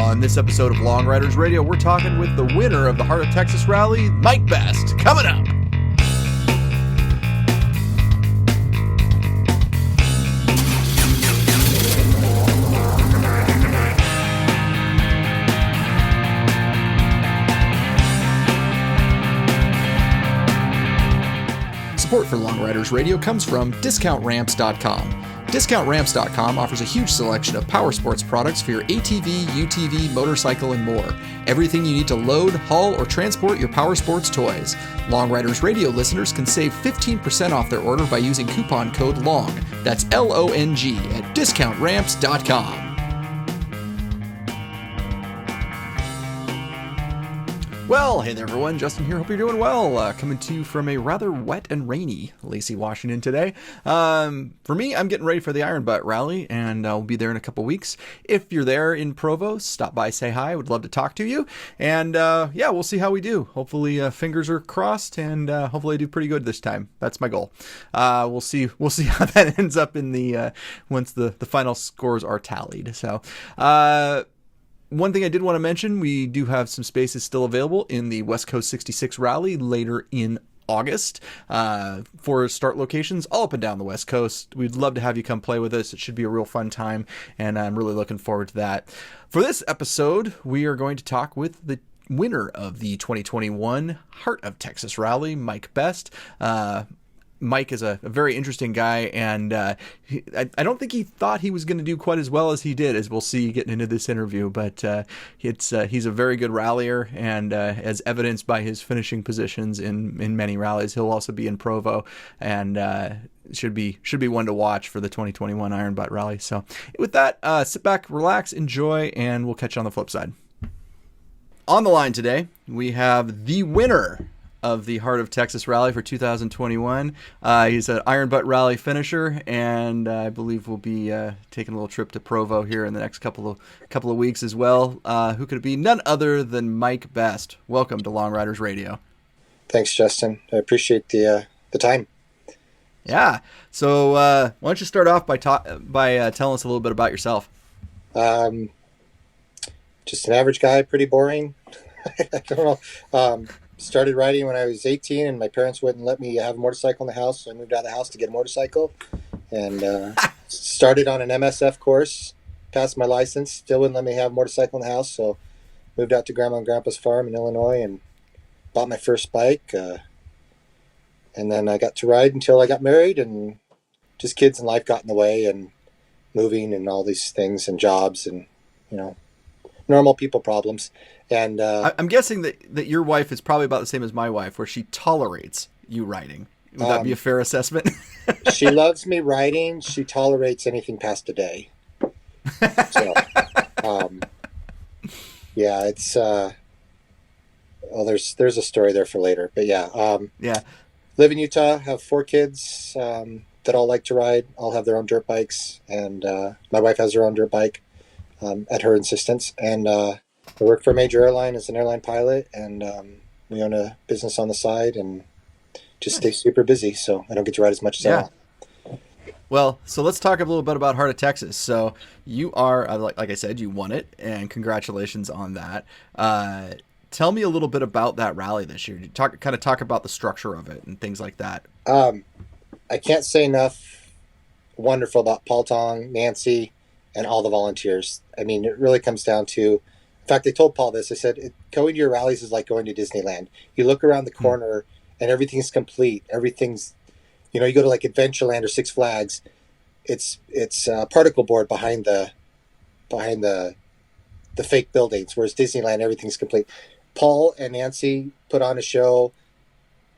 On this episode of Long Riders Radio, we're talking with the winner of the Heart of Texas Rally, Mike Best. Coming up. Support for Long Riders Radio comes from DiscountRamps.com. DiscountRamps.com offers a huge selection of power sports products for your ATV, UTV, motorcycle, and more. Everything you need to load, haul, or transport your power sports toys. Long Riders Radio listeners can save 15% off their order by using coupon code LONG. That's LONG at DiscountRamps.com. Well, hey there everyone, Justin here, hope you're doing well. Coming to you from a rather wet and rainy Lacey, Washington today. For me, I'm getting ready for the Iron Butt Rally, and I'll be there in a couple weeks. If you're there in Provo, stop by, say hi, I would love to talk to you. And yeah, we'll see how we do. Hopefully fingers are crossed, and hopefully I do pretty good this time. That's my goal. We'll see how that ends up in the once the final scores are tallied. So one thing I did want to mention, we do have some spaces still available in the West Coast 66 Rally later in August for start locations all up and down the West Coast. We'd love to have you come play with us. It should be a real fun time, and I'm really looking forward to that. For this episode, we are going to talk with the winner of the 2021 Heart of Texas Rally, Mike Best. Mike is a very interesting guy, and I don't think he thought he was going to do quite as well as he did, as we'll see getting into this interview. But he's a very good rallier, and as evidenced by his finishing positions in many rallies, he'll also be in Provo, and should be one to watch for the 2021 Iron Butt Rally. So with that, sit back, relax, enjoy, and we'll catch you on the flip side. On the line today, we have the winner of the Heart of Texas Rally for 2021. He's an Iron Butt Rally finisher, and I believe we'll be taking a little trip to Provo here in the next couple of weeks as well. Who could it be? None other than Mike Best. Welcome to Long Riders Radio. Thanks, Justin. I appreciate the time. Yeah. So why don't you start off by telling us a little bit about yourself? Just an average guy, pretty boring. I don't know. Started riding when I was 18, and my parents wouldn't let me have a motorcycle in the house, so I moved out of the house to get a motorcycle, and started on an MSF course, passed my license, still wouldn't let me have a motorcycle in the house, so moved out to Grandma and Grandpa's farm in Illinois and bought my first bike, and then I got to ride until I got married, and just kids and life got in the way, and moving and all these things, and jobs, and normal people problems. And I'm guessing that your wife is probably about the same as my wife, where she tolerates you riding. Would that be a fair assessment? She loves me riding. She tolerates anything past a day. So, yeah, it's there's a story there for later, but yeah. Yeah. Live in Utah. Have 4 kids that all like to ride. All have their own dirt bikes, and my wife has her own dirt bike at her insistence, and I work for a major airline as an airline pilot, and we own a business on the side, and just stay super busy, so I don't get to ride as much as I want. Well, so let's talk a little bit about Heart of Texas. So you are, like I said, you won it, and congratulations on that. Tell me a little bit about that rally this year. Talk about the structure of it and things like that. I can't say enough wonderful about Paul Tong, Nancy, and all the volunteers. I mean, it really comes down to, in fact, I told Paul this. I said, going to your rallies is like going to Disneyland. You look around the corner and everything's complete. Everything's, you go to like Adventureland or Six Flags. It's a particle board behind the fake buildings, whereas Disneyland, everything's complete. Paul and Nancy put on a show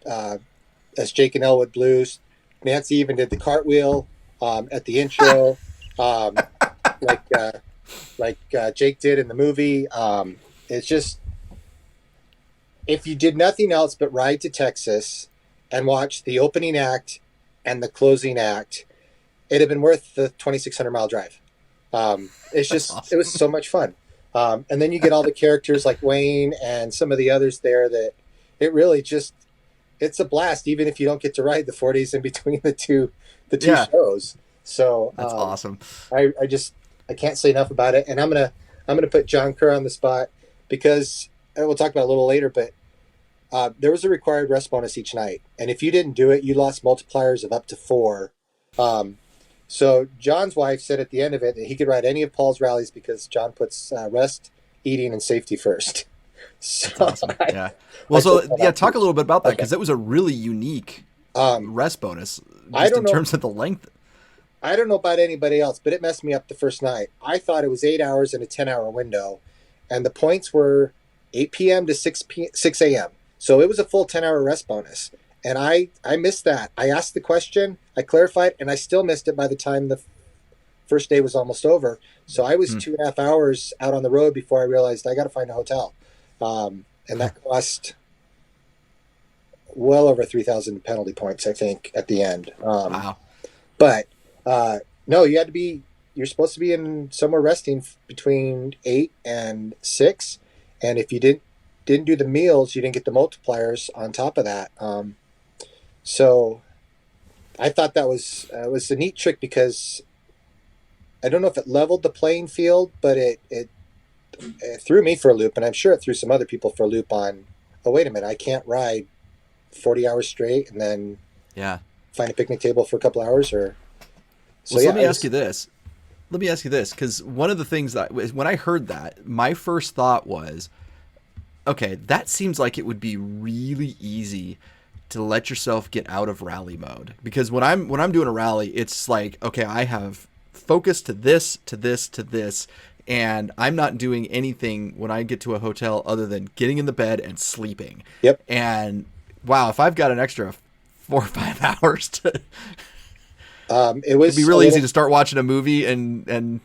as Jake and Elwood Blues. Nancy even did the cartwheel at the intro, like Jake did in the movie. It's just, if you did nothing else but ride to Texas and watch the opening act and the closing act, it'd have been worth the 2,600 mile drive. It's just, awesome. It was so much fun. And then you get all the characters like Wayne and some of the others there that it really just, it's a blast, even if you don't get to ride the 4 days in between the two shows. So that's awesome. I can't say enough about it. And I'm I'm going to put John Kerr on the spot because, and we'll talk about it a little later, but there was a required rest bonus each night. And if you didn't do it, you lost multipliers of up to 4. So John's wife said at the end of it that he could ride any of Paul's rallies because John puts rest, eating, and safety first. So That's awesome. Yeah. Well, talk a little bit about that because it was a really unique rest bonus just in terms of the length. I don't know about anybody else, but it messed me up the first night. I thought it was 8 hours in a 10-hour window, and the points were 8 p.m. to 6 a.m. So it was a full 10-hour rest bonus. And I missed that. I asked the question, I clarified, and I still missed it by the time the first day was almost over. So I was 2.5 hours out on the road before I realized I got to find a hotel. And that cost well over 3,000 penalty points, I think, at the end. Wow. But no, you're supposed to be in somewhere resting between 8 and 6. And if you didn't do the meals, you didn't get the multipliers on top of that. So I thought that was a neat trick because I don't know if it leveled the playing field, but it threw me for a loop, and I'm sure it threw some other people for a loop on, oh, wait a minute, I can't ride 40 hours straight and then find a picnic table for a couple hours. Let me ask you this, because one of the things that when I heard that, my first thought was, okay, that seems like it would be really easy to let yourself get out of rally mode, because when I'm doing a rally, it's like, okay, I have focus to this, to this, to this, and I'm not doing anything when I get to a hotel other than getting in the bed and sleeping. Yep. And wow, if I've got an extra 4 or 5 hours to, it'd be really easy to start watching a movie and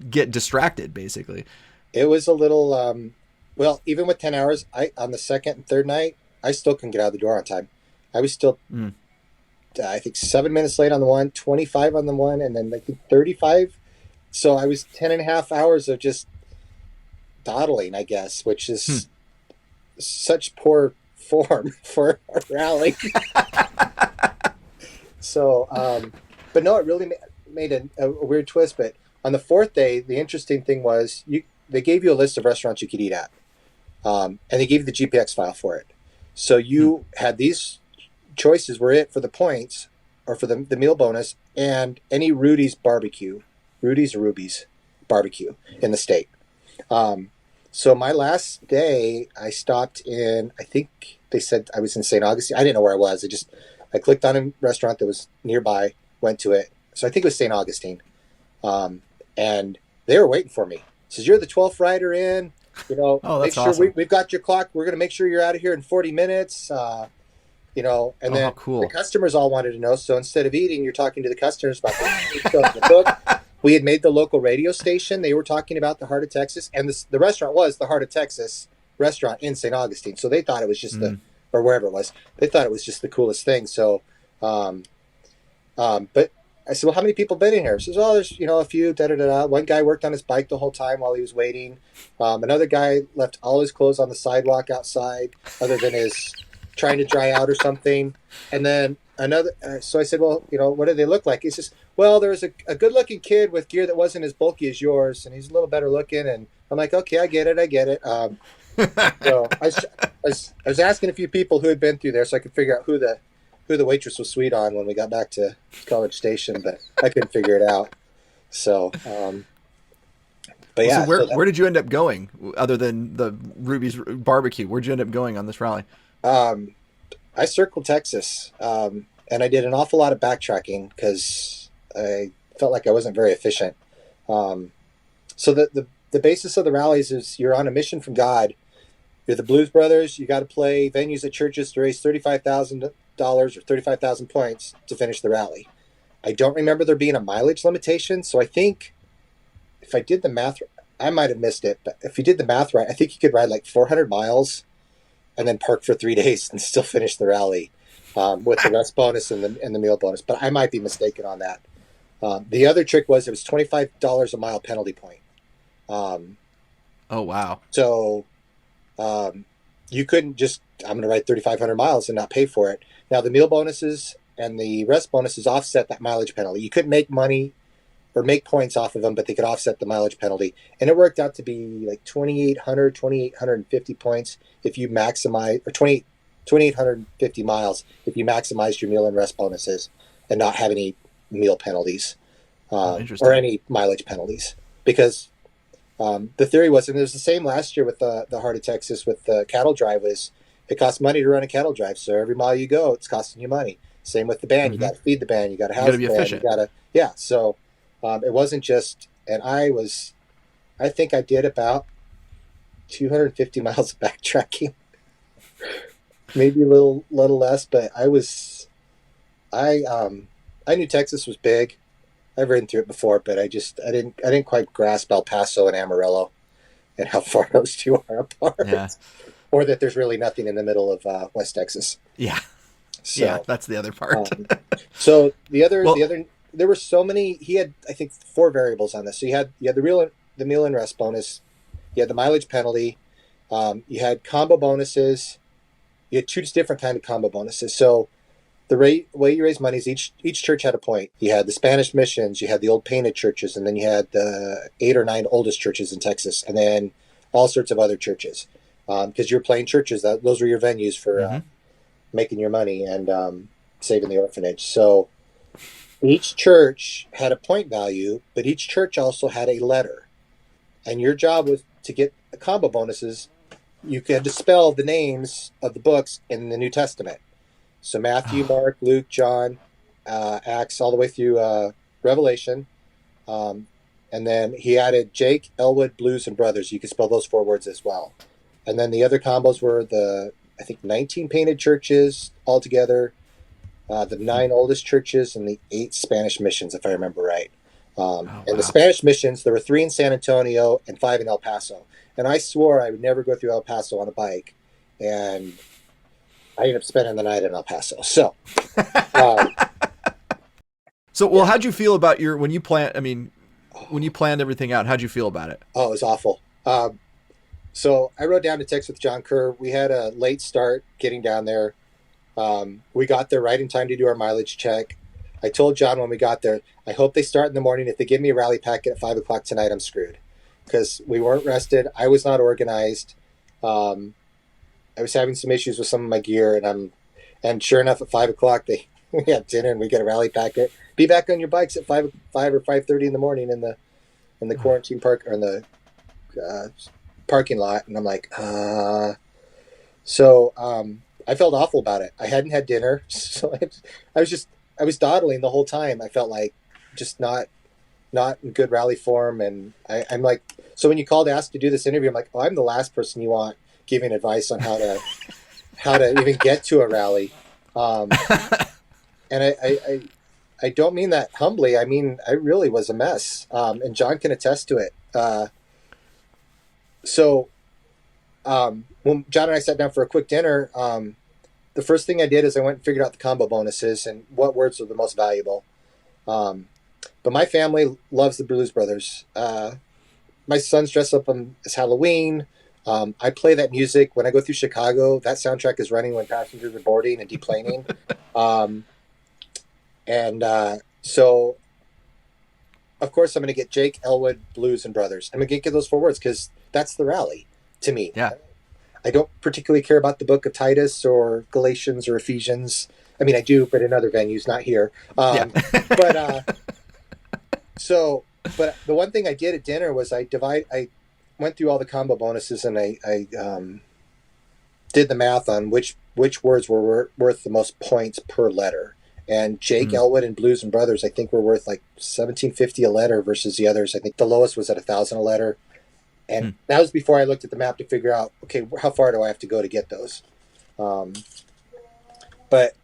get distracted, basically. It was a little, well, even with 10 hours, on the second and third night, I still couldn't get out of the door on time. I was still, I think 7 minutes late on the one, 25 on the one, and then I think 35. So I was 10.5 hours of just dawdling, I guess, which is such poor form for a rally. So, but no, it really made a weird twist. But on the fourth day, the interesting thing was they gave you a list of restaurants you could eat at, and they gave you the GPX file for it. So you had these choices were it for the points or for the meal bonus and any Rudy's barbecue. Rudy's or Ruby's barbecue in the state. So my last day, I stopped in, I think they said I was in St. Augustine. I didn't know where I was. I clicked on a restaurant that was nearby, went to it. So I think it was St. Augustine. And they were waiting for me. Says, you're the 12th rider in, make sure awesome. We've got your clock. We're going to make sure you're out of here in 40 minutes. And then cool. The customers all wanted to know. So instead of eating, you're talking to the customers about the book. We had made the local radio station. They were talking about the Heart of Texas, and the restaurant was the Heart of Texas restaurant in St. Augustine. So they thought it was just or wherever it was, they thought it was just the coolest thing. So, but I said, well, how many people been in here? He says, oh, there's, a few, da-da-da-da. One guy worked on his bike the whole time while he was waiting. Another guy left all his clothes on the sidewalk outside other than his trying to dry out or something. And then another, so I said, well, what do they look like? He says, well, there was a good-looking kid with gear that wasn't as bulky as yours, and he's a little better looking. And I'm like, okay, I get it. So I was asking a few people who had been through there so I could figure out who the waitress was sweet on when we got back to College Station, but I couldn't figure it out. So, but yeah. So where did you end up going other than the Ruby's barbecue? Where'd you end up going on this rally? I circled Texas, and I did an awful lot of backtracking because I felt like I wasn't very efficient. So the basis of the rallies is you're on a mission from God. You're the Blues Brothers. You got to play venues at churches to raise $35,000 or 35,000 points to finish the rally. I don't remember there being a mileage limitation, so I think if I did the math, I might have missed it, but if you did the math right, I think you could ride like 400 miles and then park for 3 days and still finish the rally with the rest bonus and the meal bonus. But I might be mistaken on that. The other trick was it was $25 a mile penalty point. Oh, wow. So you couldn't just, I'm going to ride 3,500 miles and not pay for it. Now, the meal bonuses and the rest bonuses offset that mileage penalty. You couldn't make money or make points off of them, but they could offset the mileage penalty. And it worked out to be like 2,850 points if you maximize, or 2,850 miles if you maximized your meal and rest bonuses and not have any meal penalties or any mileage penalties. Because the theory was, and it was the same last year with the Heart of Texas with the cattle drive, was it costs money to run a cattle drive. So every mile you go, it's costing you money. Same with the band. You got to feed the band. You got to house the band. Efficient. You got to, yeah. So it wasn't just, and I think I did about 250 miles of backtracking, maybe a little less, but I knew Texas was big. I've ridden through it before, but I didn't quite grasp El Paso and Amarillo and how far those two are apart. Yeah. Or that there's really nothing in the middle of West Texas. Yeah. So, yeah, that's the other part. So the other, there were so many. He had, I think, 4 variables on this. So you had the meal and rest bonus, you had the mileage penalty, you had combo bonuses, you had 2 different kind of combo bonuses. So the way you raise money is each church had a point. You had the Spanish missions, you had the old painted churches, and then you had the 8 or 9 oldest churches in Texas, and then all sorts of other churches. Because you're playing churches, those were your venues for making your money and saving the orphanage. So each church had a point value, but each church also had a letter. And your job was to get the combo bonuses. You had to spell the names of the books in the New Testament. So Matthew, Mark, Luke, John, Acts, all the way through Revelation. And then he added Jake, Elwood, Blues, and Brothers. You could spell those 4 words as well. And then the other combos were I think 19 painted churches altogether, the 9 oldest churches, and the 8 Spanish missions, if I remember right. And the Spanish missions, there were 3 in San Antonio and 5 in El Paso. And I swore I would never go through El Paso on a bike. And I ended up spending the night in El Paso. So, how'd you feel about when you planned everything out, how'd you feel about it? Oh, it was awful. So I rode down to Texas with John Kerr. We had a late start getting down there. We got there right in time to do our mileage check. I told John when we got there, I hope they start in the morning. If they give me a rally packet at 5 o'clock tonight, I'm screwed. Because we weren't rested. I was not organized. I was having some issues with some of my gear, and sure enough, at 5 o'clock, we had dinner and we get a rally packet. Be back on your bikes at 5 or 5:30 in the morning in the quarantine park, or in the parking lot. And I'm like, so I felt awful about it. I hadn't had dinner, so I was dawdling the whole time. I felt like just not in good rally form. And I'm like, so when you called to ask to do this interview, I'm like, oh, I'm the last person you want giving advice on how to even get to a rally. And I don't mean that humbly. I mean, I really was a mess. And John can attest to it. So when John and I sat down for a quick dinner, the first thing I did is I went and figured out the combo bonuses and what words were the most valuable. But my family loves the Blues Brothers. My son's dressed up as Halloween. I play that music when I go through Chicago. That soundtrack is running when passengers are boarding and deplaning. So, of course, I'm going to get Jake, Elwood, Blues, and Brothers. I'm going to get those 4 words because that's the rally to me. Yeah. I don't particularly care about the book of Titus or Galatians or Ephesians. I mean, I do, but in other venues, not here. But the one thing I did at dinner was I went through all the combo bonuses and I did the math on which words were worth the most points per letter. And Jake, Elwood, and Blues and Brothers, I think were worth like $17.50 a letter versus the others. I think the lowest was at $1,000 a letter. And that was before I looked at the map to figure out, okay, how far do I have to go to get those? But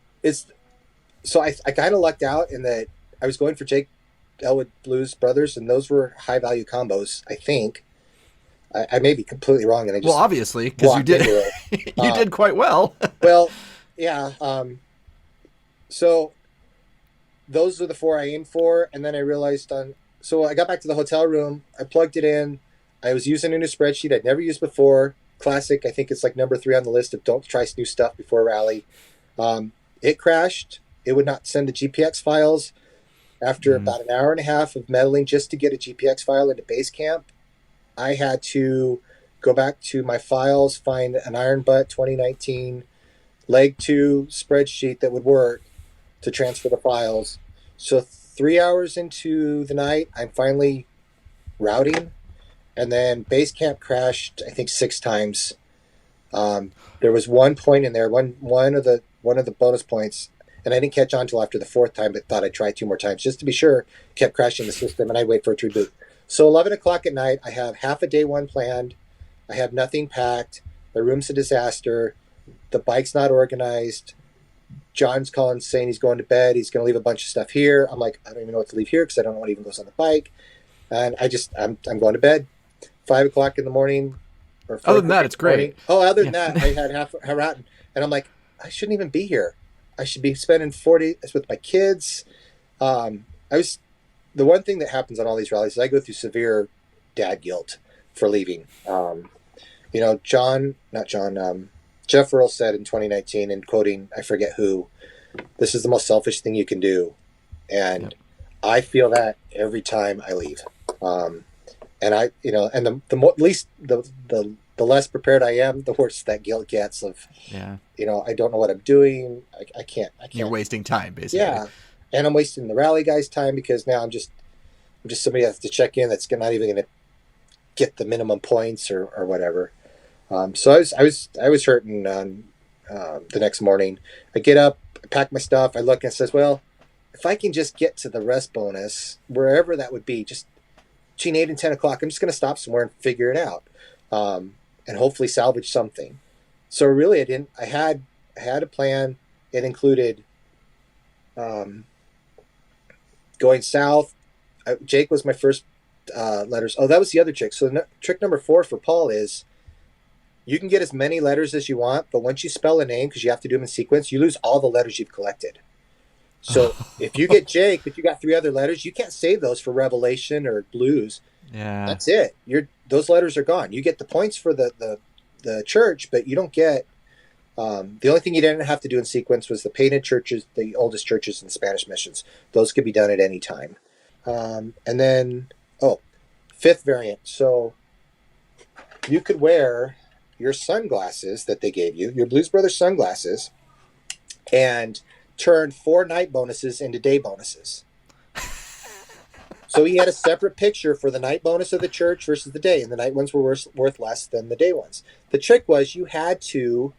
so I kind of lucked out in that I was going for Jake, Elwood, Blues, Brothers, and those were high value combos, I think. I may be completely wrong. And I just obviously, because you did, you did quite well. Well, yeah. So those are the 4 I aimed for. And then I realized so I got back to the hotel room. I plugged it in. I was using a new spreadsheet I'd never used before. Classic. I think it's like number 3 on the list of don't try new stuff before a rally. It crashed. It would not send the GPX files. After about an hour and a half of meddling just to get a GPX file into Basecamp, I had to go back to my files, find an Iron Butt 2019 leg 2 spreadsheet that would work to transfer the files. So 3 hours into the night, I'm finally routing, and then Basecamp crashed, I think 6 times. There was one point in there, one of the bonus points, and I didn't catch on until after the 4th time, but thought I'd try 2 more times just to be sure. Kept crashing the system, and I'd wait for it to reboot. So 11 o'clock at night, I have half a day one planned. I have nothing packed. The room's a disaster. The bike's not organized. John's calling saying he's going to bed. He's going to leave a bunch of stuff here. I'm like, I don't even know what to leave here because I don't know what even goes on the bike. And I'm going to bed. 5 o'clock in the morning. Or other than that, it's great. Other than that, I had half rotten. And I'm like, I shouldn't even be here. I should be spending 40 days with my kids. The one thing that happens on all these rallies is I go through severe dad guilt for leaving. Jeff Earl said in 2019, and quoting, I forget who, this is the most selfish thing you can do. And I feel that every time I leave. And I, and the less prepared I am, the worse that guilt gets of, I don't know what I'm doing. I can't. You're wasting time, basically. Yeah. And I'm wasting the rally guys' time because now I'm just somebody that has to check in that's not even going to get the minimum points or whatever. So I was hurting on the next morning. I get up, I pack my stuff, I look and it says, well, if I can just get to the rest bonus, wherever that would be, just between 8 and 10 o'clock, I'm just going to stop somewhere and figure it out, and hopefully salvage something. So really, I had a plan. It included going south. Jake was my first letters. Oh, that was the other trick. So trick number 4 for Paul is you can get as many letters as you want, but once you spell a name, because you have to do them in sequence, you lose all the letters you've collected. So if you get Jake, but you got 3 other letters, you can't save those for Revelation or Blues. Yeah, that's it. Those letters are gone. You get the points for the church, but you don't get. The only thing you didn't have to do in sequence was the painted churches, the oldest churches and Spanish missions. Those could be done at any time. And then, 5th variant. So you could wear your sunglasses that they gave you, your Blues Brothers sunglasses, and turn 4 night bonuses into day bonuses. So he had a separate picture for the night bonus of the church versus the day, and the night ones were worth less than the day ones. The trick was you had to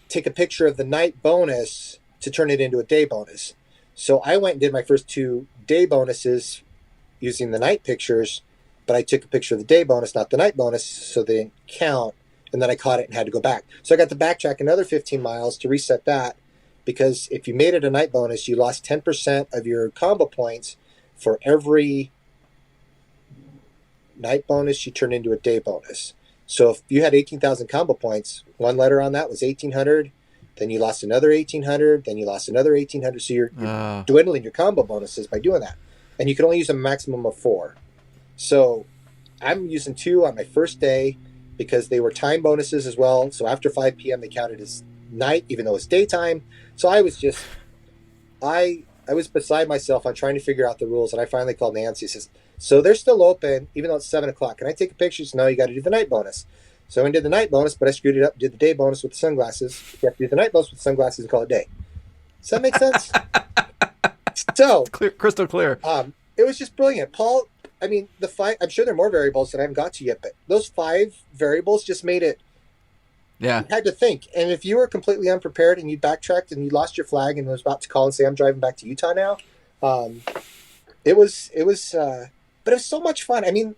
take a picture of the night bonus to turn it into a day bonus. So I went and did my first 2 day bonuses using the night pictures, but I took a picture of the day bonus, not the night bonus, so they didn't count, and then I caught it and had to go back. So I got to backtrack another 15 miles to reset that, because if you made it a night bonus, you lost 10% of your combo points for every night bonus you turn into a day bonus. So if you had 18,000 combo points, 1 letter on that was 1,800, then you lost another 1,800, then you lost another 1,800. So you're dwindling your combo bonuses by doing that. And you can only use a maximum of 4. So I'm using 2 on my first day because they were time bonuses as well. So after 5 p.m. they counted as night, even though it's daytime. So I was just, I was beside myself on trying to figure out the rules. And I finally called Nancy. Says, so they're still open, even though it's 7 o'clock. Can I take a picture? She said, no, you got to do the night bonus. So I did the night bonus, but I screwed it up, did the day bonus with the sunglasses. You have to do the night bonus with the sunglasses and call it day. Does that make sense? So clear, crystal clear. It was just brilliant. Paul, I mean, the 5, I'm sure there are more variables that I haven't got to yet, but those 5 variables just made it. Yeah. You had to think. And if you were completely unprepared and you backtracked and you lost your flag and was about to call and say, I'm driving back to Utah now. It was, but it was so much fun. I mean,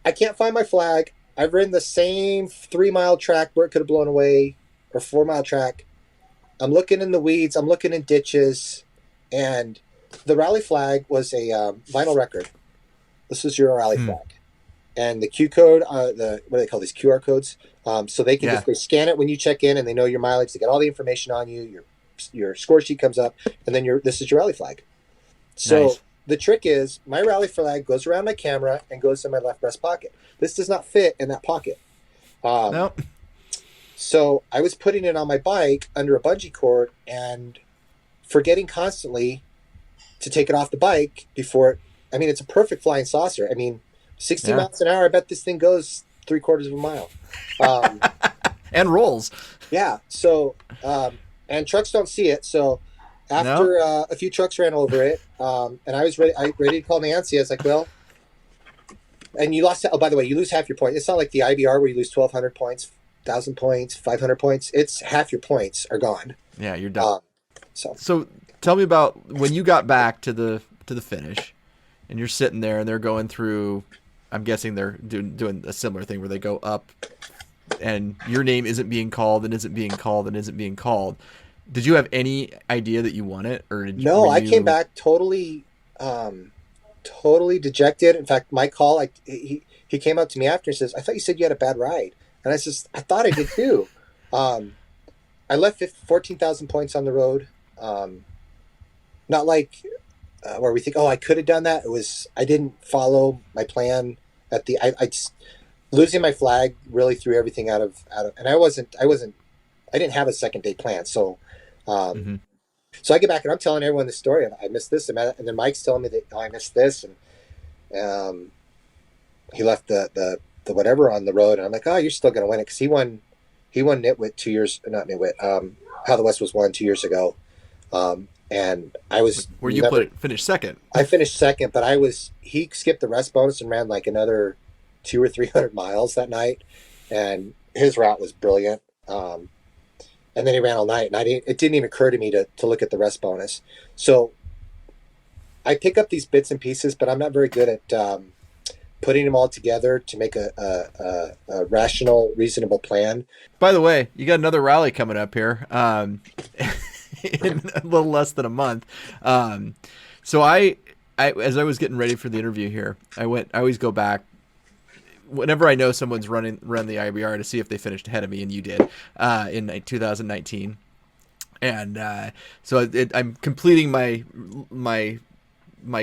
I can't find my flag. I've ridden the same 3-mile track where it could have blown away, or 4-mile track. I'm looking in the weeds. I'm looking in ditches, and the rally flag was a vinyl record. This is your rally flag, and the Q code, what do they call these QR codes? So they can they scan it when you check in, and they know your mileage. They get all the information on you. Your score sheet comes up, and then this is your rally flag. So nice. The trick is my rally flag goes around my camera and goes in my left breast pocket. This does not fit in that pocket. Nope. So I was putting it on my bike under a bungee cord and forgetting constantly to take it off the bike before. I mean, it's a perfect flying saucer. I mean, 60 Yeah. miles an hour. I bet this thing goes 3/4 of a mile. Um, And rolls. yeah. So, and trucks don't see it. So No. after a few trucks ran over it, and I was ready to call Nancy. I was like, well, and you lost. Oh, by the way, you lose half your point. It's not like the IBR where you lose 1,200 points, 1,000 points, 500 points. It's half your points are gone. Yeah, you're done. So So tell me about when you got back to the finish, and you're sitting there, and they're going through. I'm guessing they're doing a similar thing where they go up, and your name isn't being called, and isn't being called, and isn't being called. Did you have any idea that you won it, or no, I came back totally, totally dejected. In fact, my call, he came up to me after and says, "I thought you said you had a bad ride," and I says, "I thought I did too." I left 14,000 points on the road. Not like where we think, oh, I could have done that. It was I didn't follow my plan at the. I just losing my flag really threw everything out of. And I didn't have a second day plan. So, so I get back and I'm telling everyone the story. I missed this, and then Mike's telling me that I missed this, and he left the whatever on the road, and I'm like, oh, you're still going to win it because he won Nitwit 2 years, not Nitwit. How the West was won 2 years ago. And I was where you finished second. I finished second, but he skipped the rest bonus and ran like another 200 or 300 miles that night. And his route was brilliant. And then he ran all night, and it didn't even occur to me to look at the rest bonus. So I pick up these bits and pieces, but I'm not very good at, putting them all together to make a rational, reasonable plan. By the way, you got another rally coming up here. In a little less than a month. So I as I was getting ready for the interview here, I always go back whenever I know someone's run the IBR to see if they finished ahead of me, and you did in 2019. And so I'm completing my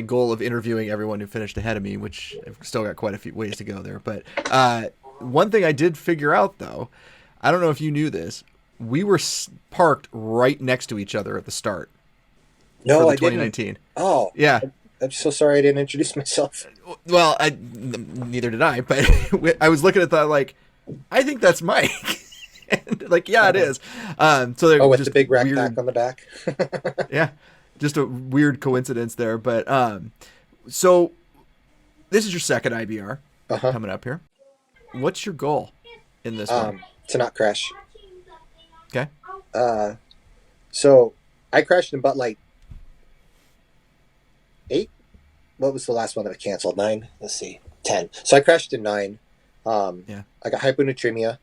goal of interviewing everyone who finished ahead of me, which I've still got quite a few ways to go there. But one thing I did figure out, though, I don't know if you knew this, we were parked right next to each other at the start. No, for the I 2019. didn't. Oh, yeah. I'm so sorry I didn't introduce myself. Well, neither did I, but I was looking at that like, I think that's Mike. And like, yeah, it is. So with the big rack pack on the back. Yeah, just a weird coincidence there. But so this is your second IBR coming up here. What's your goal in this one? To not crash. Okay. So I crashed in Butt Light 8. What was the last one that I canceled? 9. Let's see, 10. So I crashed in 9. I got hyponatremia.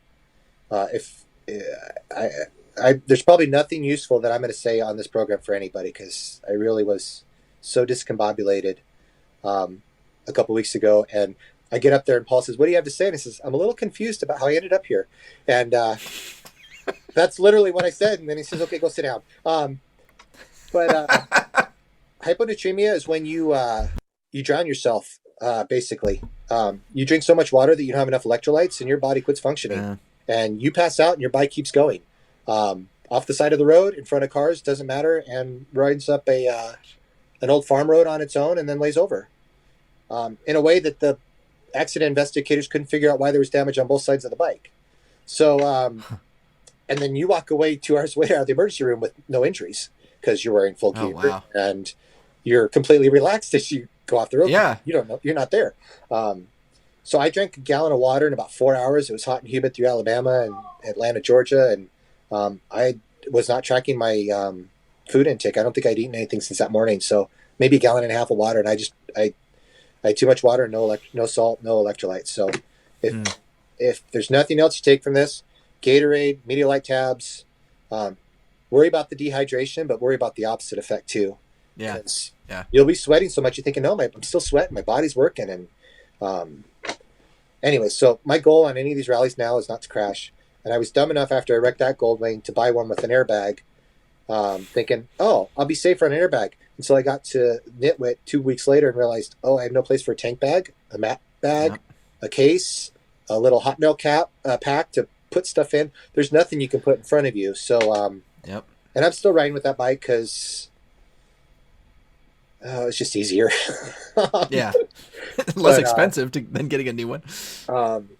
There's probably nothing useful that I'm going to say on this program for anybody because I really was so discombobulated a couple weeks ago, and I get up there and Paul says, "What do you have to say?" And he says, "I'm a little confused about how I ended up here," and that's literally what I said. And then he says, "Okay, go sit down." But hyponatremia is when you drown yourself. Basically, you drink so much water that you don't have enough electrolytes, and your body quits functioning, and you pass out, and your bike keeps going off the side of the road in front of cars. Doesn't matter, and rides up an old farm road on its own, and then lays over in a way that the accident investigators couldn't figure out why there was damage on both sides of the bike. So, and then you walk away 2 hours later out of the emergency room with no injuries because you're wearing full gear and you're completely relaxed as you go off the road. Yeah. You don't know, you're not there. So I drank a gallon of water in about 4 hours. It was hot and humid through Alabama and Atlanta, Georgia. And I was not tracking my food intake. I don't think I'd eaten anything since that morning. So maybe a gallon and a half of water. And I had too much water, no salt, no electrolytes. So if there's nothing else you take from this, Gatorade, Medialyte tabs, worry about the dehydration, but worry about the opposite effect too. Yeah. You'll be sweating so much you're thinking, no, I'm still sweating, my body's working. And anyway, so my goal on any of these rallies now is not to crash. And I was dumb enough after I wrecked that Goldwing to buy one with an airbag, thinking, oh, I'll be safer on an airbag. Until I got to Nitwit 2 weeks later and realized, oh, I have no place for a tank bag, a mat bag, a case, a little hot milk pack to put stuff in. There's nothing you can put in front of you. So, and I'm still riding with that bike because it's just easier. Yeah, less but expensive than getting a new one. um,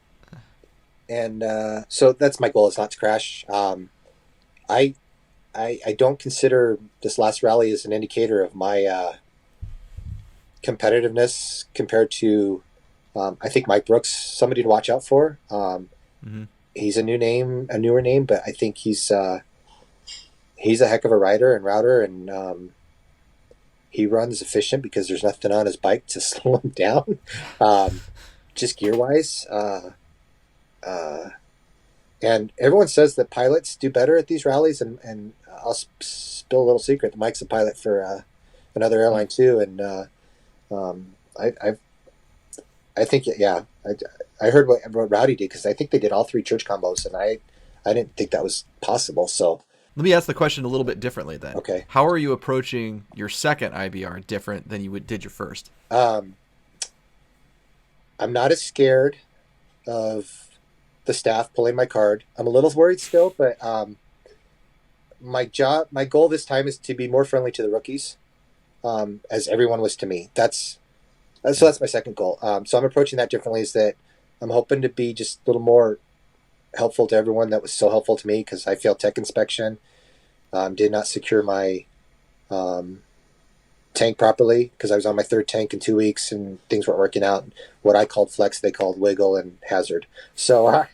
and so that's my goal, is not to crash. I, I don't consider this last rally as an indicator of my competitiveness compared to, I think Mike Brooks, somebody to watch out for. Mm-hmm. He's a newer name, but I think he's a heck of a rider and router, and he runs efficient because there's nothing on his bike to slow him down, just gear wise. Uh, and everyone says that pilots do better at these rallies, and I'll spill a little secret. Mike's a pilot for another airline too, and I think, yeah, I heard what Rowdy did, because I think they did all three church combos, and I didn't think that was possible. So Let me ask the question a little bit differently then. okay, How are you approaching your second IBR different than you did your first? I'm not as scared of the staff pulling my card. I'm a little worried still, but my goal this time is to be more friendly to the rookies, as everyone was to me. So that's my second goal. So I'm approaching that differently. Is that I'm hoping to be just a little more helpful to everyone that was so helpful to me, because I failed tech inspection, did not secure my tank properly because I was on my third tank in 2 weeks and things weren't working out. What I called flex, they called wiggle and hazard. So,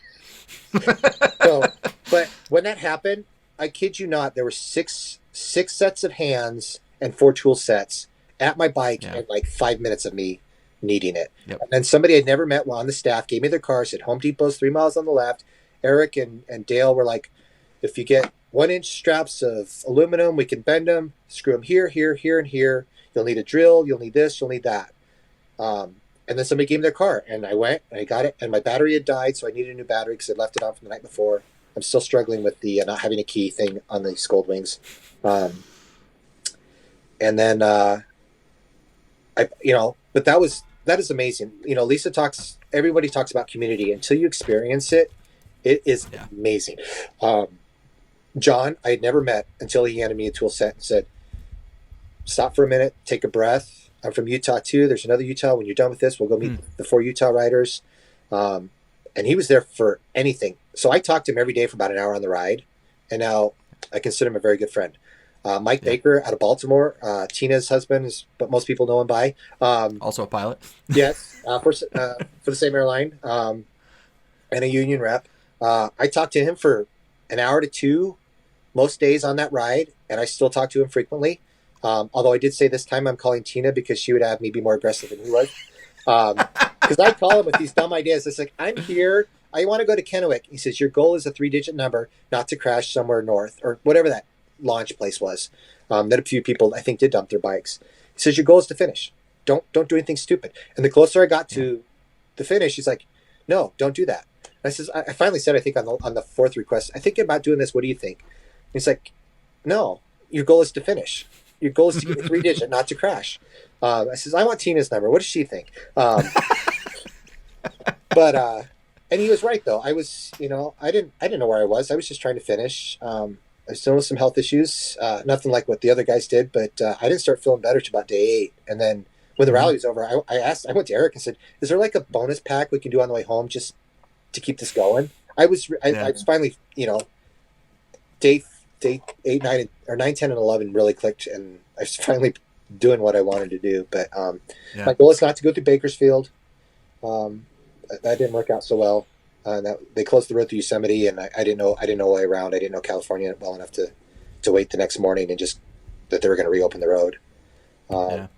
but when that happened, I kid you not, there were six sets of hands and 4 tool sets at my bike in like 5 minutes of me needing it. Yep. And then somebody I'd never met on the staff gave me their car, said Home Depot's 3 miles on the left. Eric and Dale were like, if you get 1-inch straps of aluminum, we can bend them, screw them here, here, here, and here. You'll need a drill. You'll need this. You'll need that. And then somebody gave me their car, and I went and I got it, and my battery had died, so I needed a new battery because I'd left it on from the night before. I'm still struggling with the not having a key thing on the Scold Wings. And then but that is amazing. Lisa everybody talks about community. Until you experience it, it is amazing. John, I had never met until he handed me a tool set and said, stop for a minute, take a breath. I'm from Utah too. There's another Utah. When you're done with this, we'll go meet the 4 Utah riders. And he was there for anything. So I talked to him every day for about an hour on the ride. And now I consider him a very good friend. Mike Baker out of Baltimore, Tina's husband, is what most people know him by. Also a pilot. Yes, for the same airline, and a union rep. I talked to him for an hour to 2 most days on that ride, and I still talk to him frequently. Although I did say this time I'm calling Tina because she would have me be more aggressive than he was. Because I call him with these dumb ideas. It's like, I'm here. I want to go to Kennewick. He says, your goal is a 3-digit number, not to crash somewhere north or whatever that launch place was. That a few people, I think, did dump their bikes. He says, your goal is to finish. Don't do anything stupid. And the closer I got to the finish, he's like, no, don't do that. And I says, I finally said, I think on the 4th request, I think about doing this. What do you think? And he's like, no, your goal is to finish. Your goal is to get a 3-digit, not to crash. I says, I want Tina's number. What does she think? And he was right though. I was, I didn't know where I was. I was just trying to finish. I was dealing with some health issues. Nothing like what the other guys did, but I didn't start feeling better till about day 8. And then when the rally was over, I went to Eric and said, is there like a bonus pack we can do on the way home just to keep this going? I was finally, day 8, 9, or 9, 10, and 11 really clicked, and I was finally doing what I wanted to do. But my goal is not to go through Bakersfield. That didn't work out so well. They closed the road to Yosemite, and I didn't know a way around. I didn't know California well enough to wait the next morning and just that they were going to reopen the road. But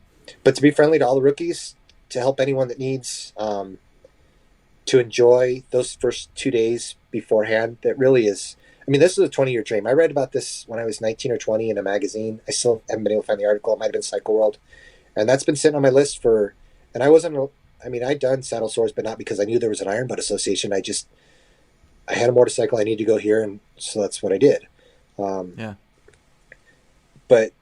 to be friendly to all the rookies, to help anyone that needs to enjoy those first 2 days beforehand, that really is. I mean, this is a 20-year dream. I read about this when I was 19 or 20 in a magazine. I still haven't been able to find the article. It might have been Cycle World. And that's been sitting on my list and I'd done saddle sores, but not because I knew there was an Iron Butt Association. I had a motorcycle. I need to go here. And so that's what I did. But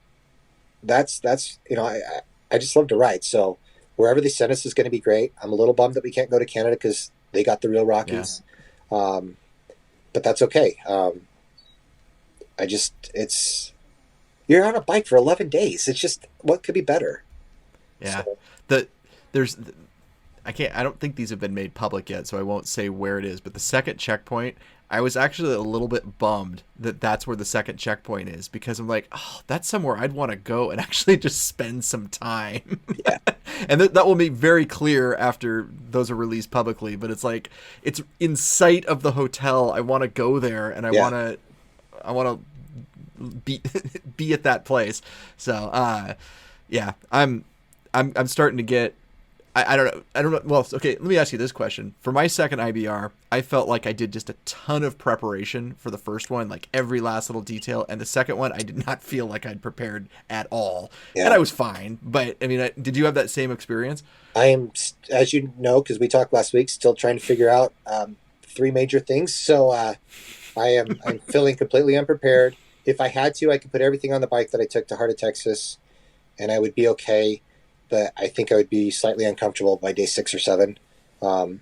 that's I just love to ride. So wherever they send us is going to be great. I'm a little bummed that we can't go to Canada because they got the real Rockies. But that's okay. You're on a bike for 11 days. It's just, what could be better? Yeah. So, The there's I don't think these have been made public yet, so I won't say where it is, but the second checkpoint, I was actually a little bit bummed that that's where the second checkpoint is, because I'm like, oh, that's somewhere I'd want to go and actually just spend some time. yeah, And that will be very clear after those are released publicly, but it's like, it's in sight of the hotel. I want to go there, and I want to be be at that place. So yeah, I'm starting to get. I don't know. Well, okay. Let me ask you this question. For my second IBR, I felt like I did just a ton of preparation for the first one, like every last little detail, and the second one, I did not feel like I'd prepared at all, yeah. and I was fine. But I mean, did you have that same experience? I am, as you know, because we talked last week, still trying to figure out three major things. So I'm feeling completely unprepared. If I had to, I could put everything on the bike that I took to Heart of Texas, and I would be okay. But I think I would be slightly uncomfortable by day 6 or 7. And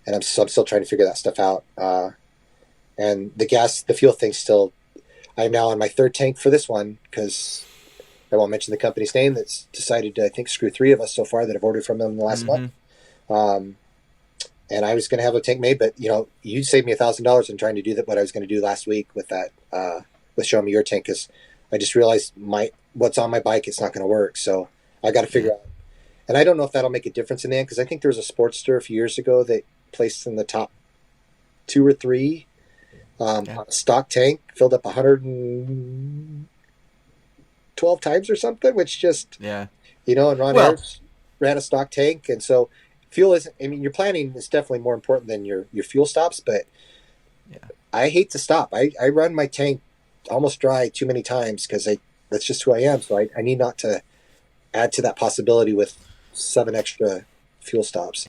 I'm still trying to figure that stuff out. And the fuel thing still, I'm now on my third tank for this one, because I won't mention the company's name, that's decided to, I think, screw 3 of us so far that have ordered from them in the last month. And I was going to have a tank made, but you saved me $1,000 in trying to do what I was going to do last week with that, with showing me your tank, because I just realized what's on my bike, it's not going to work. So I got to figure out, and I don't know if that'll make a difference in the end, because I think there was a Sportster a few years ago that placed in the top 2 or 3 on a stock tank, filled up 112 times or something, which just, and Ron Ayers ran a stock tank. And so fuel isn't, I mean, your planning is definitely more important than your fuel stops, but I hate to stop. I run my tank almost dry too many times, because that's just who I am. So I need not to add to that possibility with 7 extra fuel stops.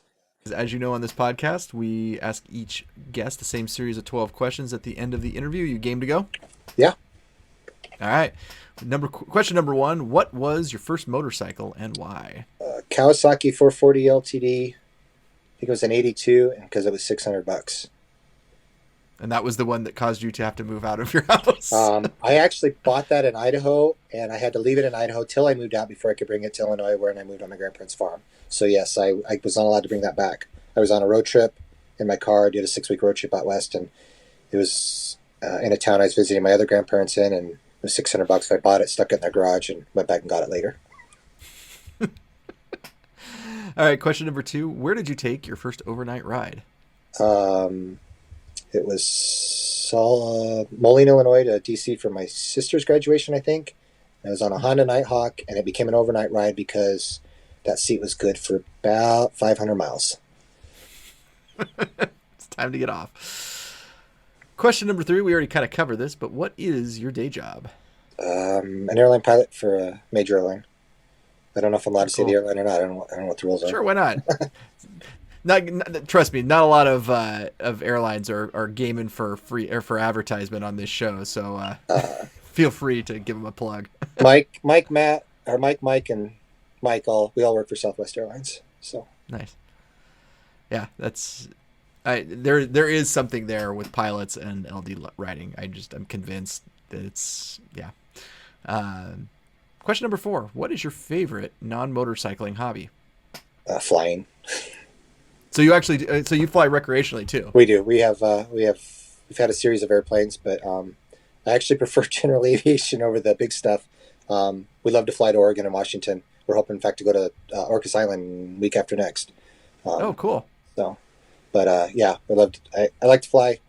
As you know, on this podcast, we ask each guest the same series of 12 questions at the end of the interview. You game to go? Yeah. All right. Question number 1, what was your first motorcycle and why? Kawasaki 440 LTD. I think it was an 82, and because it was $600. And that was the one that caused you to have to move out of your house. I actually bought that in Idaho, and I had to leave it in Idaho till I moved out before I could bring it to Illinois, where I moved on my grandparents' farm. So yes, I was not allowed to bring that back. I was on a road trip in my car. I did a 6-week road trip out west, and it was in a town I was visiting my other grandparents in, and it was $600. So I bought it, stuck it in their garage, and went back and got it later. All right, question number 2. Where did you take your first overnight ride? It was Moline, Illinois to DC for my sister's graduation, I think. I was on a Honda Nighthawk, and it became an overnight ride because that seat was good for about 500 miles. It's time to get off. Question number 3. We already kind of covered this, but what is your day job? An airline pilot for a major airline. I don't know if I'm allowed to say the airline or not. I don't know what the rules are. Sure, why not? Not trust me, not a lot of airlines are gaming for free or for advertisement on this show, so feel free to give them a plug. Mike, Matt, or Mike, and Mike, we all work for Southwest Airlines. So nice. Yeah, there is something there with pilots and LD riding. I'm convinced that it's Question number 4: what is your favorite non-motorcycling hobby? Flying. So you actually you fly recreationally too? We do. We've had a series of airplanes, but I actually prefer general aviation over the big stuff. We love to fly to Oregon and Washington. We're hoping, in fact, to go to Orcas Island week after next. Oh, cool. So, but yeah, I like to fly.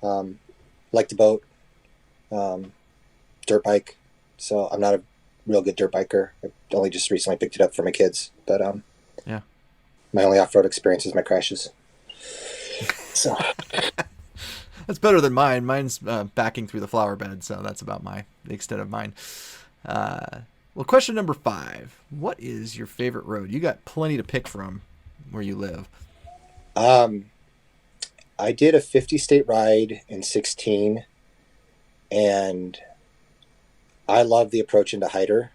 Like to boat, dirt bike. So I'm not a real good dirt biker. I only just recently picked it up for my kids, but yeah. My only off-road experience is my crashes. So that's better than mine. Mine's backing through the flower bed, so that's about the extent of mine. Well, question number 5: what is your favorite road? You got plenty to pick from where you live. I did a 50-state ride in 2016, and I love the approach into Hyder.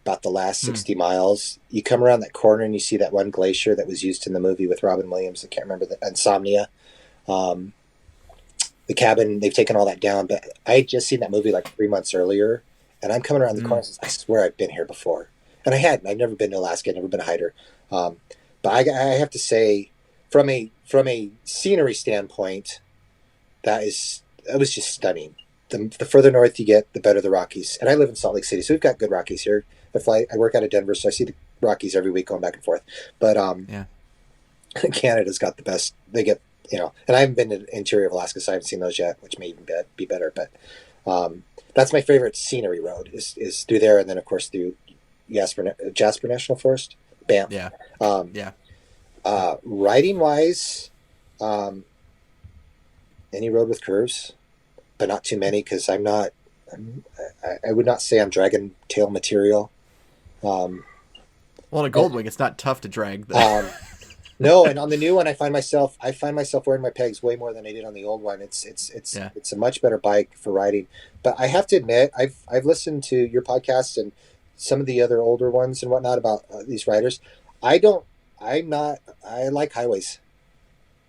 About the last 60 miles, you come around that corner and you see that one glacier that was used in the movie with Robin Williams. I can't remember the Insomnia. The cabin, they've taken all that down, but I had just seen that movie like 3 months earlier, and I'm coming around the corner and I swear I've been here before. and I'd never been to Alaska, I'd never been a hiker. But I have to say, from a scenery standpoint, it was just stunning. The further north you get, the better the Rockies. And I live in Salt Lake City, so we've got good Rockies here. I work out of Denver, so I see the Rockies every week going back and forth. But Yeah. Canada's got the best. They get, and I haven't been to the interior of Alaska, so I haven't seen those yet, which may even be better. But that's my favorite scenery road is through there, and then of course through Jasper National Forest, Banff. Yeah. Yeah. Riding wise, any road with curves, but not too many, because I would not say I'm dragon tail material. Well, on a Goldwing, it's not tough to drag. That. No, and on the new one, I find myself wearing my pegs way more than I did on the old one. It's a much better bike for riding. But I have to admit, I've listened to your podcast and some of the other older ones and whatnot about these riders. I like highways.